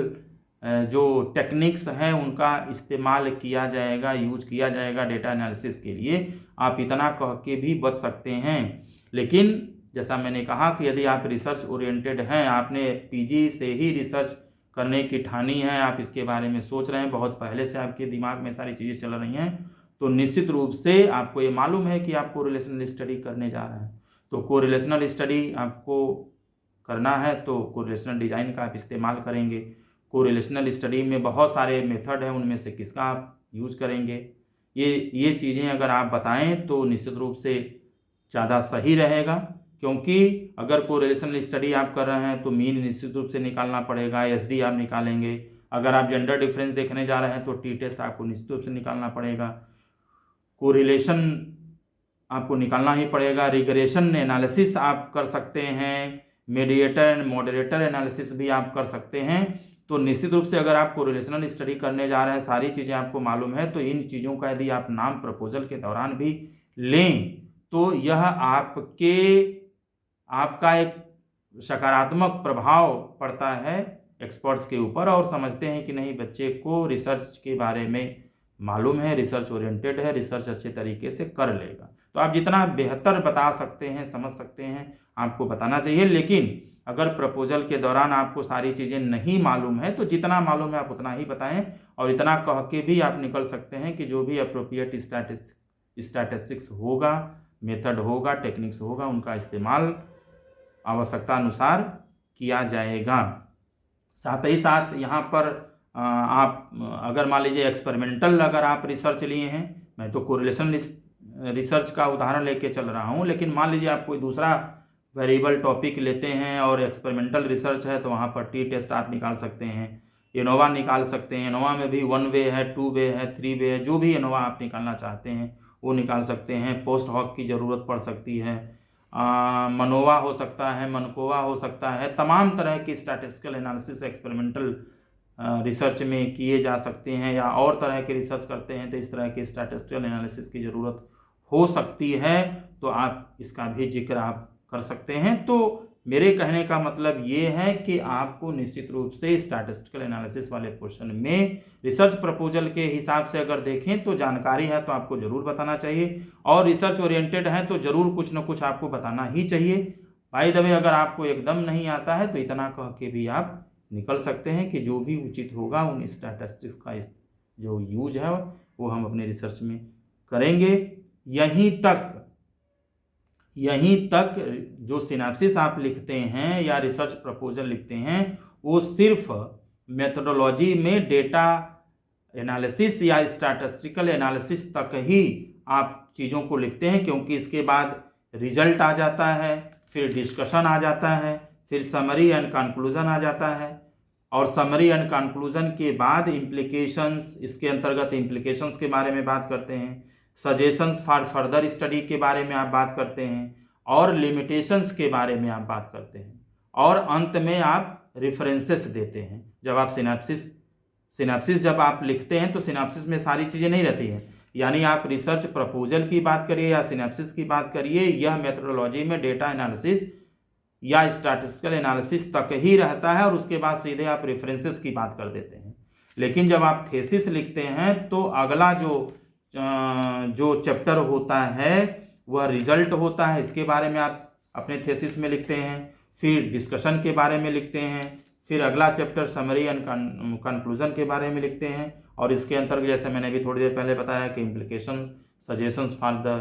जो टेक्निक्स हैं उनका इस्तेमाल किया जाएगा, यूज किया जाएगा डेटा एनालिसिस के लिए। आप इतना कह के भी बच सकते हैं। लेकिन जैसा मैंने कहा कि यदि आप रिसर्च ओरिएंटेड हैं, आपने पीजी से ही रिसर्च करने की ठानी है, आप इसके बारे में सोच रहे हैं, बहुत पहले से आपके दिमाग में सारी चीज़ें चल रही हैं, तो निश्चित रूप से आपको ये मालूम है कि आप कोरिलेशनल स्टडी करने जा रहे हैं। तो कोरिलेशनल स्टडी आपको करना है तो कोरिलेशनल डिज़ाइन का आप इस्तेमाल करेंगे। कोरिलेशनल स्टडी में बहुत सारे मेथड हैं, उनमें से किसका आप यूज करेंगे, ये चीज़ें अगर आप बताएं तो निश्चित रूप से ज़्यादा सही रहेगा। क्योंकि अगर कोरिलेशनल स्टडी आप कर रहे हैं तो मीन निश्चित रूप से निकालना पड़ेगा, एसडी आप निकालेंगे। अगर आप जेंडर डिफरेंस देखने जा रहे हैं तो टी टेस्ट आपको निश्चित रूप से निकालना पड़ेगा, कोरिलेशन आपको निकालना ही पड़ेगा। रिग्रेशन एनालिसिस आप कर सकते हैं, मीडिएटर एंड मॉडरेटर एनालिसिस भी आप कर सकते हैं। तो निश्चित रूप से अगर आप कोरिलेशनल स्टडी करने जा रहे हैं, सारी चीज़ें आपको मालूम है, तो इन चीज़ों का यदि आप नाम प्रपोजल के दौरान भी लें तो यह आपका एक सकारात्मक प्रभाव पड़ता है एक्सपर्ट्स के ऊपर, और समझते हैं कि नहीं बच्चे को रिसर्च के बारे में मालूम है, रिसर्च ओरिएंटेड है, रिसर्च अच्छे तरीके से कर लेगा। तो आप जितना बेहतर बता सकते हैं, समझ सकते हैं, आपको बताना चाहिए। लेकिन अगर प्रपोजल के दौरान आपको सारी चीज़ें नहीं मालूम है तो जितना मालूम है आप उतना ही बताएं, और इतना कह के भी आप निकल सकते हैं कि जो भी अप्रोप्रिएट स्टैटिस्टिक्स होगा, मेथड होगा, टेक्निक्स होगा, उनका इस्तेमाल आवश्यकता अनुसार किया जाएगा। साथ ही साथ यहाँ पर आप अगर मान लीजिए एक्सपेरिमेंटल अगर आप रिसर्च लिए हैं, मैं तो कोरिलेशन रिसर्च का उदाहरण लेके चल रहा हूँ, लेकिन मान लीजिए आप कोई दूसरा वेरिएबल टॉपिक लेते हैं और एक्सपेरिमेंटल रिसर्च है, तो वहाँ पर टी टेस्ट आप निकाल सकते हैं, एनोवा निकाल सकते हैं। एनोवा में भी 1 वे है, 2 वे है, 3 वे है, जो भी एनोवा आप निकालना चाहते हैं वो निकाल सकते हैं। पोस्ट हॉक की ज़रूरत पड़ सकती है, मनोवा हो सकता है, मनकोवा हो सकता है। तमाम तरह की स्टैटिस्टिकल एनालिसिस एक्सपेरिमेंटल रिसर्च में किए जा सकते हैं, या और तरह के रिसर्च करते हैं तो इस तरह की स्टैटिस्टिकल एनालिसिस की ज़रूरत हो सकती है, तो आप इसका भी जिक्र आप कर सकते हैं। तो मेरे कहने का मतलब ये है कि आपको निश्चित रूप से स्टैटिस्टिकल एनालिसिस वाले पोर्शन में रिसर्च प्रपोजल के हिसाब से अगर देखें तो जानकारी है तो आपको ज़रूर बताना चाहिए, और रिसर्च ओरिएंटेड है तो ज़रूर कुछ न कुछ आपको बताना ही चाहिए। बाय द वे अगर आपको एकदम नहीं आता है तो इतना कह के भी आप निकल सकते हैं कि जो भी उचित होगा उन स्टैटिस्टिक्स का जो यूज है वो हम अपने रिसर्च में करेंगे। यहीं तक जो सिनॉप्सिस आप लिखते हैं या रिसर्च प्रपोजल लिखते हैं वो सिर्फ मेथोडोलॉजी में डेटा एनालिसिस या स्टैटिस्टिकल एनालिसिस तक ही आप चीज़ों को लिखते हैं, क्योंकि इसके बाद रिजल्ट आ जाता है, फिर डिस्कशन आ जाता है, फिर समरी एंड कंक्लूजन आ जाता है, और समरी एंड कंक्लूजन के बाद इम्प्लीकेशंस, इसके अंतर्गत इम्प्लीकेशंस के बारे में बात करते हैं, सजेशंस फॉर फर्दर स्टडी के बारे में आप बात करते हैं, और लिमिटेशंस के बारे में आप बात करते हैं, और अंत में आप रेफरेंसेस देते हैं। जब आप सिनॉप्सिस जब आप लिखते हैं तो सिनॉप्सिस में सारी चीज़ें नहीं रहती हैं, यानी आप रिसर्च प्रपोजल की बात करिए या सिनॉप्सिस की बात करिए, यह मेथोडोलॉजी में डेटा एनालिसिस या स्टैटिस्टिकल एनालिसिस तक ही रहता है, और उसके बाद सीधे आप रेफरेंसेस की बात कर देते हैं। लेकिन जब आप थेसिस लिखते हैं तो अगला जो चैप्टर होता है वह रिजल्ट होता है, इसके बारे में आप अपने थेसिस में लिखते हैं, फिर डिस्कशन के बारे में लिखते हैं, फिर अगला चैप्टर समरी एंड कंक्लूजन के बारे में लिखते हैं, और इसके अंतर्गत जैसे मैंने अभी थोड़ी देर पहले बताया कि implication, suggestions for the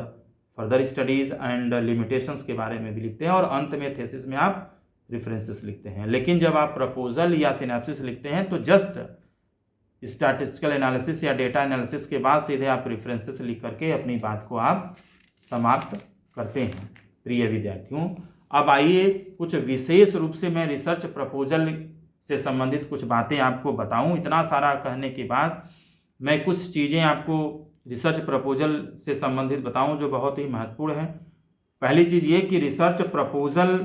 further studies and limitations के बारे में भी लिखते हैं, और अंत में थेसिस में आप रेफरेंसेस लिखते हैं। लेकिन जब आप प्रपोजल या सिनॉप्सिस लिखते हैं तो जस्ट स्टैटिस्टिकल एनालिसिस या डेटा एनालिसिस के बाद सीधे आप रेफरेंसेस लिख करके अपनी बात को आप समाप्त करते हैं। प्रिय विद्यार्थियों, अब आइए कुछ विशेष रूप से मैं रिसर्च प्रपोजल से संबंधित कुछ बातें आपको बताऊं। इतना सारा कहने के बाद मैं कुछ चीज़ें आपको रिसर्च प्रपोजल से संबंधित बताऊं जो बहुत ही महत्वपूर्ण है। पहली चीज़ ये कि रिसर्च प्रपोजल,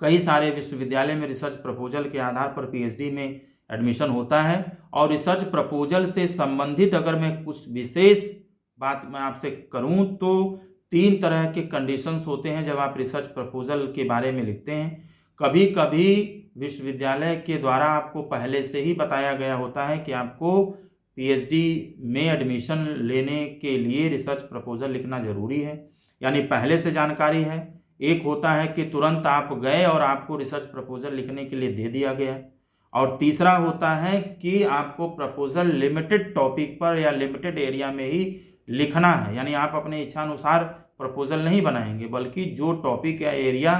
कई सारे विश्वविद्यालय में रिसर्च प्रपोजल के आधार पर पीएचडी में एडमिशन होता है, और रिसर्च प्रपोजल से संबंधित अगर मैं कुछ विशेष बात मैं आपसे करूं तो 3 तरह के कंडीशंस होते हैं जब आप रिसर्च प्रपोजल के बारे में लिखते हैं। कभी कभी विश्वविद्यालय के द्वारा आपको पहले से ही बताया गया होता है कि आपको पीएचडी में एडमिशन लेने के लिए रिसर्च प्रपोजल लिखना ज़रूरी है, यानी पहले से जानकारी है। एक होता है कि तुरंत आप गए और आपको रिसर्च प्रपोजल लिखने के लिए दे दिया गया, और तीसरा होता है कि आपको प्रपोजल लिमिटेड टॉपिक पर या लिमिटेड एरिया में ही लिखना है, यानी आप अपने इच्छानुसार प्रपोजल नहीं बनाएंगे, बल्कि जो टॉपिक या एरिया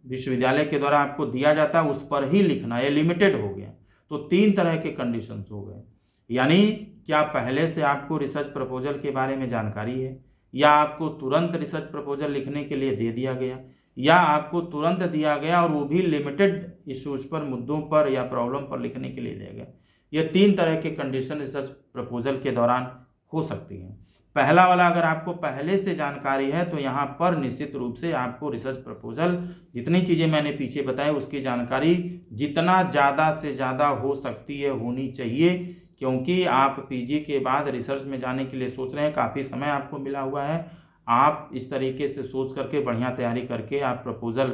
विश्वविद्यालय के द्वारा आपको दिया जाता है उस पर ही लिखना, ये लिमिटेड हो गया। तो 3 तरह के कंडीशंस हो गए, यानी क्या पहले से आपको रिसर्च प्रपोजल के बारे में जानकारी है, या आपको तुरंत रिसर्च प्रपोजल लिखने के लिए दे दिया गया, या आपको तुरंत दिया गया और वो भी लिमिटेड इश्यूज पर, मुद्दों पर या प्रॉब्लम पर लिखने के लिए दिया गया। ये 3 तरह के कंडीशन रिसर्च प्रपोजल के दौरान हो सकती हैं। पहला वाला, अगर आपको पहले से जानकारी है तो यहाँ पर निश्चित रूप से आपको रिसर्च प्रपोजल, जितनी चीज़ें मैंने पीछे बताई उसकी जानकारी जितना ज़्यादा से ज़्यादा हो सकती है होनी चाहिए, क्योंकि आप पीजी के बाद रिसर्च में जाने के लिए सोच रहे हैं, काफ़ी समय आपको मिला हुआ है। आप इस तरीके से सोच करके बढ़िया तैयारी करके आप प्रपोजल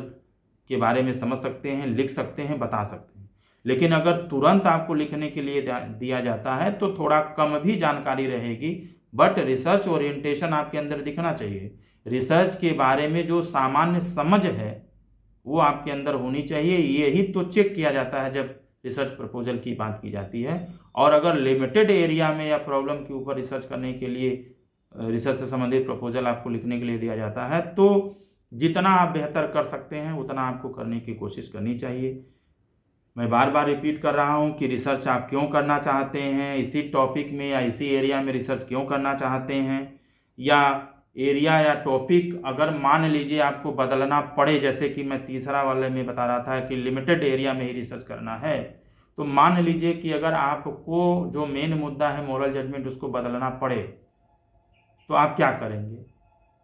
के बारे में समझ सकते हैं, लिख सकते हैं, बता सकते हैं। लेकिन अगर तुरंत आपको लिखने के लिए दिया जाता है तो थोड़ा कम भी जानकारी रहेगी, बट रिसर्च ओरिएंटेशन आपके अंदर दिखना चाहिए। रिसर्च के बारे में जो सामान्य समझ है वो आपके अंदर होनी चाहिए। यही तो चेक किया जाता है जब रिसर्च प्रपोजल की बात की जाती है। और अगर लिमिटेड एरिया में या प्रॉब्लम के ऊपर रिसर्च करने के लिए रिसर्च से संबंधित प्रपोजल आपको लिखने के लिए दिया जाता है, तो जितना आप बेहतर कर सकते हैं उतना आपको करने की कोशिश करनी चाहिए। मैं बार बार रिपीट कर रहा हूं कि रिसर्च आप क्यों करना चाहते हैं, इसी टॉपिक में या इसी एरिया में रिसर्च क्यों करना चाहते हैं, या एरिया या टॉपिक अगर मान लीजिए आपको बदलना पड़े, जैसे कि मैं तीसरा वाले में बता रहा था कि लिमिटेड एरिया में ही रिसर्च करना है, तो मान लीजिए कि अगर आपको जो मेन मुद्दा है मॉरल जजमेंट उसको बदलना पड़े तो आप क्या करेंगे?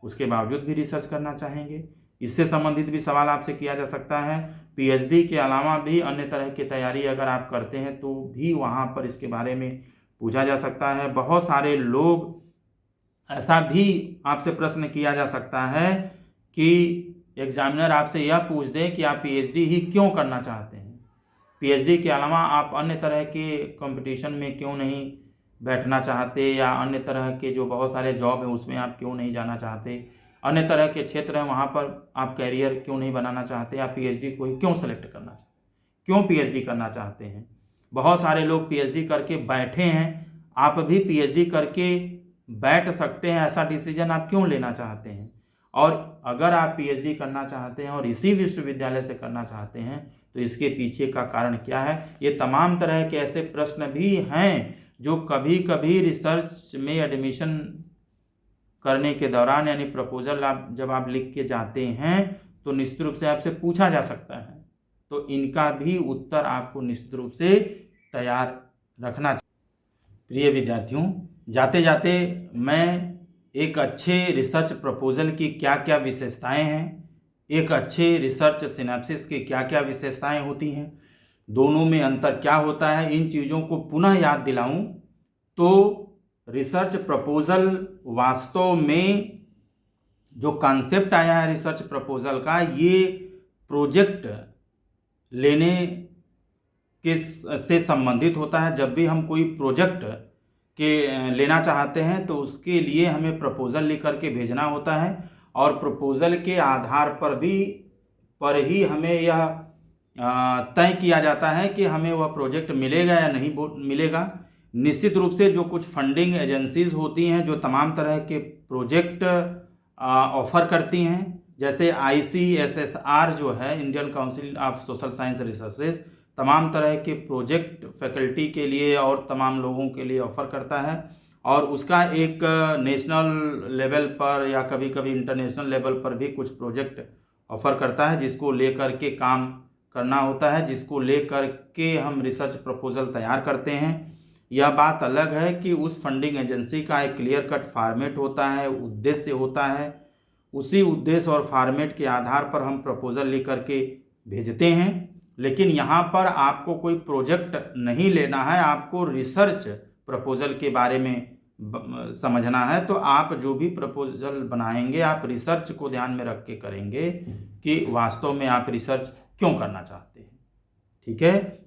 उसके बावजूद भी रिसर्च करना चाहेंगे? इससे संबंधित भी सवाल आपसे किया जा सकता है। पीएचडी के अलावा भी अन्य तरह की तैयारी अगर आप करते हैं तो भी वहाँ पर इसके बारे में पूछा जा सकता है। बहुत सारे लोग ऐसा भी आपसे प्रश्न किया जा सकता है कि एग्जामिनर आपसे यह पूछ दे कि आप पीएचडी ही क्यों करना चाहते हैं, पीएचडी के अलावा आप अन्य तरह के कंपटीशन में क्यों नहीं बैठना चाहते, या अन्य तरह के जो बहुत सारे जॉब हैं उसमें आप क्यों नहीं जाना चाहते, अन्य तरह के क्षेत्र हैं वहाँ पर आप कैरियर क्यों नहीं बनाना चाहते, आप पीएचडी को ही क्यों सेलेक्ट करना चाहते, क्यों पीएचडी करना चाहते हैं। बहुत सारे लोग पीएचडी करके बैठे हैं, आप भी पीएचडी करके बैठ सकते हैं, ऐसा डिसीजन आप क्यों लेना चाहते हैं। और अगर आप पीएचडी करना चाहते हैं और इसी विश्वविद्यालय से करना चाहते हैं तो इसके पीछे का कारण क्या है। ये तमाम तरह के ऐसे प्रश्न भी हैं जो कभी कभी रिसर्च में एडमिशन करने के दौरान, यानी प्रपोजल जब आप लिख के जाते हैं तो निश्चित रूप से आपसे पूछा जा सकता है, तो इनका भी उत्तर आपको निश्चित रूप से तैयार रखना चाहिए। प्रिय विद्यार्थियों, जाते जाते मैं एक अच्छे रिसर्च प्रपोजल की क्या क्या विशेषताएं हैं, एक अच्छे रिसर्च सिनैप्सिस की क्या क्या विशेषताएं होती हैं, दोनों में अंतर क्या होता है, इन चीज़ों को पुनः याद दिलाऊं तो रिसर्च प्रपोजल वास्तव में जो कॉन्सेप्ट आया है रिसर्च प्रपोजल का, ये प्रोजेक्ट लेने के से संबंधित होता है। जब भी हम कोई प्रोजेक्ट के लेना चाहते हैं तो उसके लिए हमें प्रपोजल लिख करके भेजना होता है, और प्रपोजल के आधार पर ही हमें यह तय किया जाता है कि हमें वह प्रोजेक्ट मिलेगा या नहीं मिलेगा। निश्चित रूप से जो कुछ फंडिंग एजेंसीज होती हैं जो तमाम तरह के प्रोजेक्ट ऑफर करती हैं, जैसे ICSSR जो है, Indian council of social science researches, तमाम तरह के प्रोजेक्ट फैकल्टी के लिए और तमाम लोगों के लिए ऑफ़र करता है, और उसका एक नेशनल लेवल पर या कभी कभी इंटरनेशनल लेवल पर भी कुछ प्रोजेक्ट ऑफ़र करता है जिसको लेकर के काम करना होता है, जिसको लेकर के हम रिसर्च प्रपोजल तैयार करते हैं। यह बात अलग है कि उस फंडिंग एजेंसी का एक क्लियर कट फॉर्मेट होता है, उद्देश्य होता है, उसी उद्देश्य और फॉर्मेट के आधार पर हम प्रपोजल लिख करके भेजते हैं। लेकिन यहाँ पर आपको कोई प्रोजेक्ट नहीं लेना है, आपको रिसर्च प्रपोजल के बारे में समझना है। तो आप जो भी प्रपोजल बनाएंगे आप रिसर्च को ध्यान में रख के करेंगे कि वास्तव में आप रिसर्च क्यों करना चाहते हैं। ठीक है,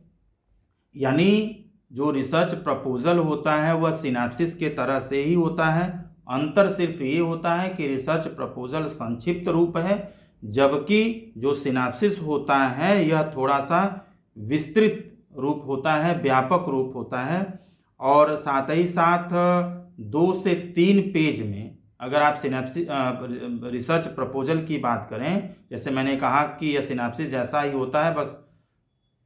यानी जो रिसर्च प्रपोजल होता है वह सिनैप्सिस के तरह से ही होता है। अंतर सिर्फ ये होता है कि रिसर्च प्रपोजल संक्षिप्त रूप है, जबकि जो सिनैप्सिस होता है यह थोड़ा सा विस्तृत रूप होता है, व्यापक रूप होता है। और साथ ही साथ 2 से 3 पेज में अगर आप सिनैप्सिस रिसर्च प्रपोजल की बात करें, जैसे मैंने कहा कि यह सिनैप्सिस जैसा ही होता है, बस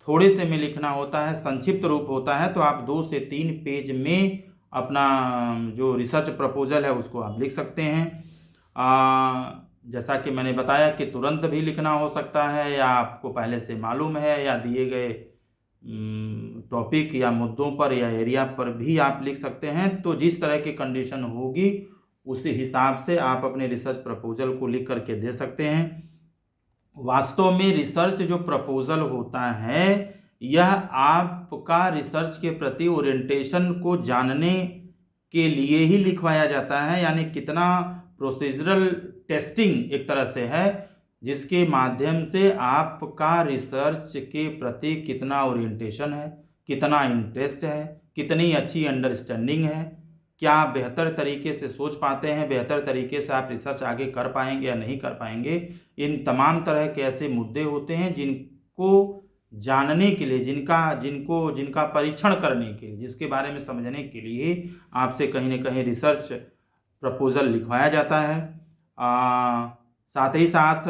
थोड़े से में लिखना होता है, संक्षिप्त रूप होता है, तो आप 2 से 3 पेज में अपना जो रिसर्च प्रपोजल है उसको आप लिख सकते हैं। जैसा कि मैंने बताया कि तुरंत भी लिखना हो सकता है, या आपको पहले से मालूम है, या दिए गए टॉपिक या मुद्दों पर या एरिया पर भी आप लिख सकते हैं। तो जिस तरह की कंडीशन होगी उसी हिसाब से आप अपने रिसर्च प्रपोजल को लिख करके दे सकते हैं। वास्तव में रिसर्च जो प्रपोजल होता है यह आपका रिसर्च के प्रति ओरिएंटेशन को जानने के लिए ही लिखवाया जाता है, यानी कितना प्रोसीजरल टेस्टिंग एक तरह से है जिसके माध्यम से आपका रिसर्च के प्रति कितना ओरिएंटेशन है, कितना इंटरेस्ट है, कितनी अच्छी अंडरस्टैंडिंग है, क्या बेहतर तरीके से सोच पाते हैं, बेहतर तरीके से आप रिसर्च आगे कर पाएंगे या नहीं कर पाएंगे। इन तमाम तरह के ऐसे मुद्दे होते हैं जिनको जानने के लिए, जिनका परीक्षण करने के लिए, जिसके बारे में समझने के लिए आपसे कहीं ना कहीं रिसर्च प्रपोज़ल लिखवाया जाता है। साथ ही साथ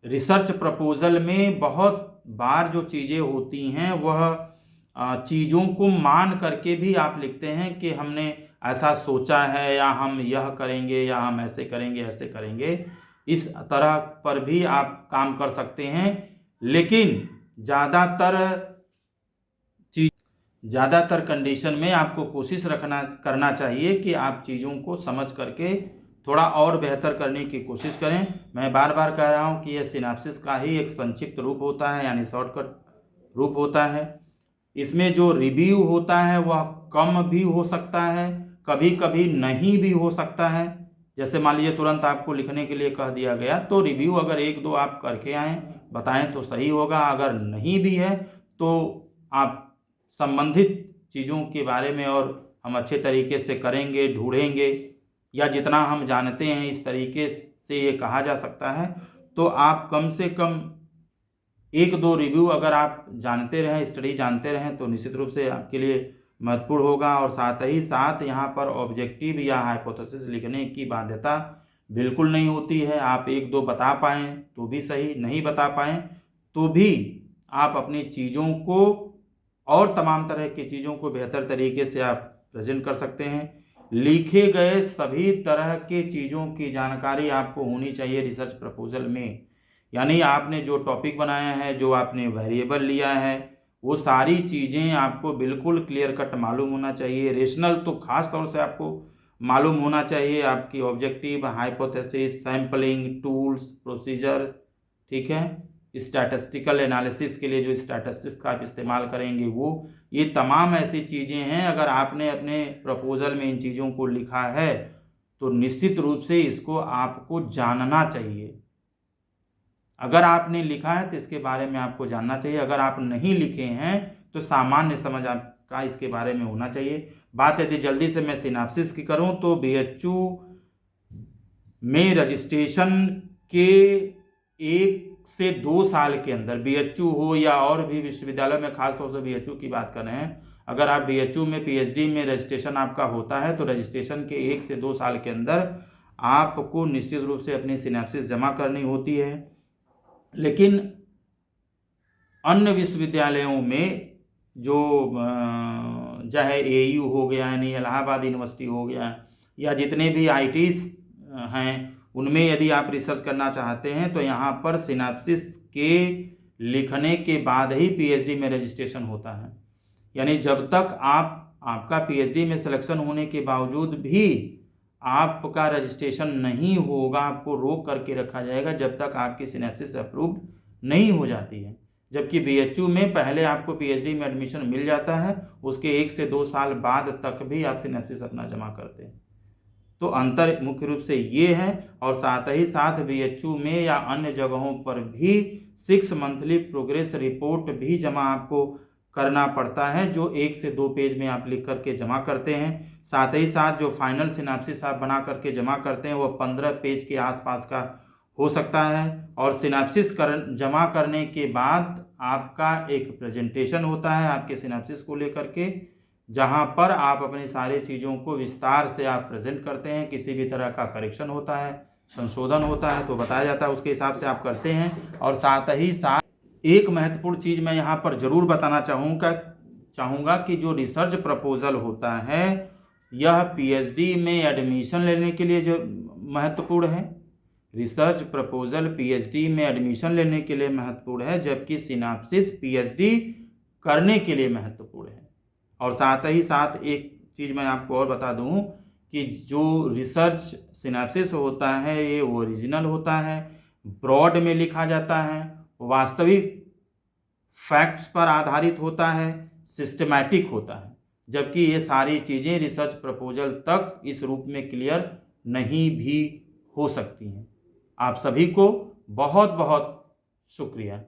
रिसर्च प्रपोज़ल में बहुत बार जो चीज़ें होती हैं वह चीज़ों को मान करके भी आप लिखते हैं कि हमने ऐसा सोचा है, या हम यह करेंगे, या हम ऐसे करेंगे, ऐसे करेंगे। इस तरह पर भी आप काम कर सकते हैं, लेकिन ज़्यादातर कंडीशन में आपको कोशिश करना चाहिए कि आप चीज़ों को समझ करके थोड़ा और बेहतर करने की कोशिश करें। मैं बार बार कह रहा हूं कि यह सिनॉप्सिस का ही एक संक्षिप्त रूप होता है, यानी शॉर्टकट रूप होता है। इसमें जो रिव्यू होता है वह कम भी हो सकता है, कभी कभी नहीं भी हो सकता है। जैसे मान लीजिए तुरंत आपको लिखने के लिए कह दिया गया, तो रिव्यू अगर 1-2 आप करके आएँ, बताएं तो सही होगा। अगर नहीं भी है तो आप संबंधित चीज़ों के बारे में और हम अच्छे तरीके से करेंगे, ढूंढेंगे, या जितना हम जानते हैं इस तरीके से ये कहा जा सकता है। तो आप कम से कम 1-2 रिव्यू अगर आप जानते रहें, स्टडी जानते रहें, तो निश्चित रूप से आपके लिए महत्वपूर्ण होगा। और साथ ही साथ यहाँ पर ऑब्जेक्टिव या हाइपोथेसिस लिखने की बाध्यता बिल्कुल नहीं होती है। आप 1-2 बता पाएँ तो भी सही, नहीं बता पाएँ तो भी आप अपनी चीज़ों को और तमाम तरह की चीज़ों को बेहतर तरीके से आप प्रेजेंट कर सकते हैं। लिखे गए सभी तरह के चीज़ों की जानकारी आपको होनी चाहिए रिसर्च प्रपोजल में। यानी आपने जो टॉपिक बनाया है, जो आपने वेरिएबल लिया है, वो सारी चीज़ें आपको बिल्कुल क्लियर कट मालूम होना चाहिए। रेशनल तो खास तौर से आपको मालूम होना चाहिए। आपकी objective, hypothesis, sampling, tools, procedure, ठीक है, स्टैटिस्टिकल एनालिसिस के लिए जो स्टैटिस्टिक्स का आप इस्तेमाल करेंगे वो, ये तमाम ऐसी चीज़ें हैं। अगर आपने अपने प्रपोजल में इन चीज़ों को लिखा है तो निश्चित रूप से इसको आपको जानना चाहिए। अगर आपने लिखा है तो इसके बारे में आपको जानना चाहिए। अगर आप नहीं लिखे हैं तो सामान्य समझ आपका इसके बारे में होना चाहिए। बात यदि जल्दी से मैं सिनॉप्सिस की करूं तो BHU में रजिस्ट्रेशन के 1 से 2 साल के अंदर, BHU हो या और भी विश्वविद्यालय में, खासतौर से BHU की बात कर रहे हैं, अगर आप BHU में PhD में रजिस्ट्रेशन आपका होता है तो रजिस्ट्रेशन के 1 से 2 साल के अंदर आपको निश्चित रूप से अपनी सिनॉप्सिस जमा करनी होती है। लेकिन अन्य विश्वविद्यालयों में जो चाहे AU हो गया, यानी इलाहाबाद यूनिवर्सिटी हो गया, या जितने भी IITs हैं, उनमें यदि आप रिसर्च करना चाहते हैं तो यहाँ पर सिनॉप्सिस के लिखने के बाद ही PhD में रजिस्ट्रेशन होता है। यानी जब तक आपका PhD में सिलेक्शन होने के बावजूद भी आपका रजिस्ट्रेशन नहीं होगा, आपको रोक करके रखा जाएगा जब तक आपकी सिनॉप्सिस अप्रूव्ड नहीं हो जाती है। जबकि BHU में पहले आपको PhD में एडमिशन मिल जाता है, उसके 1 से 2 साल बाद तक भी आप सिनॉप्सिस अपना जमा करते हैं। तो अंतर मुख्य रूप से ये है। और साथ ही साथ BHU में या अन्य जगहों पर भी 6 मंथली प्रोग्रेस रिपोर्ट भी जमा आपको करना पड़ता है, जो 1 से 2 पेज में आप लिख करके जमा करते हैं। साथ ही साथ जो फाइनल सिनॉप्सिस आप बना करके जमा करते हैं वो 15 पेज के आसपास का हो सकता है। और सिनॉप्सिस जमा करने के बाद आपका एक प्रेजेंटेशन होता है आपके सिनॉप्सिस को लेकर के, जहां पर आप अपनी सारी चीज़ों को विस्तार से आप प्रेजेंट करते हैं। किसी भी तरह का करेक्शन होता है, संशोधन होता है तो बताया जाता है, उसके हिसाब से आप करते हैं। और साथ ही साथ एक महत्वपूर्ण चीज़ मैं यहाँ पर ज़रूर बताना चाहूँगा कि जो रिसर्च प्रपोजल होता है यह PhD में एडमिशन लेने के लिए जो महत्वपूर्ण है। रिसर्च प्रपोजल PhD में एडमिशन लेने के लिए महत्वपूर्ण है, जबकि सिनॉप्सिस PhD करने के लिए महत्वपूर्ण है। और साथ ही साथ एक चीज़ मैं आपको और बता दूं कि जो रिसर्च सिनॉप्सिस होता है ये ओरिजिनल होता है, ब्रॉड में लिखा जाता है, वास्तविक फैक्ट्स पर आधारित होता है, सिस्टमैटिक होता है। जबकि ये सारी चीज़ें रिसर्च प्रपोजल तक इस रूप में क्लियर नहीं भी हो सकती हैं। आप सभी को बहुत बहुत शुक्रिया।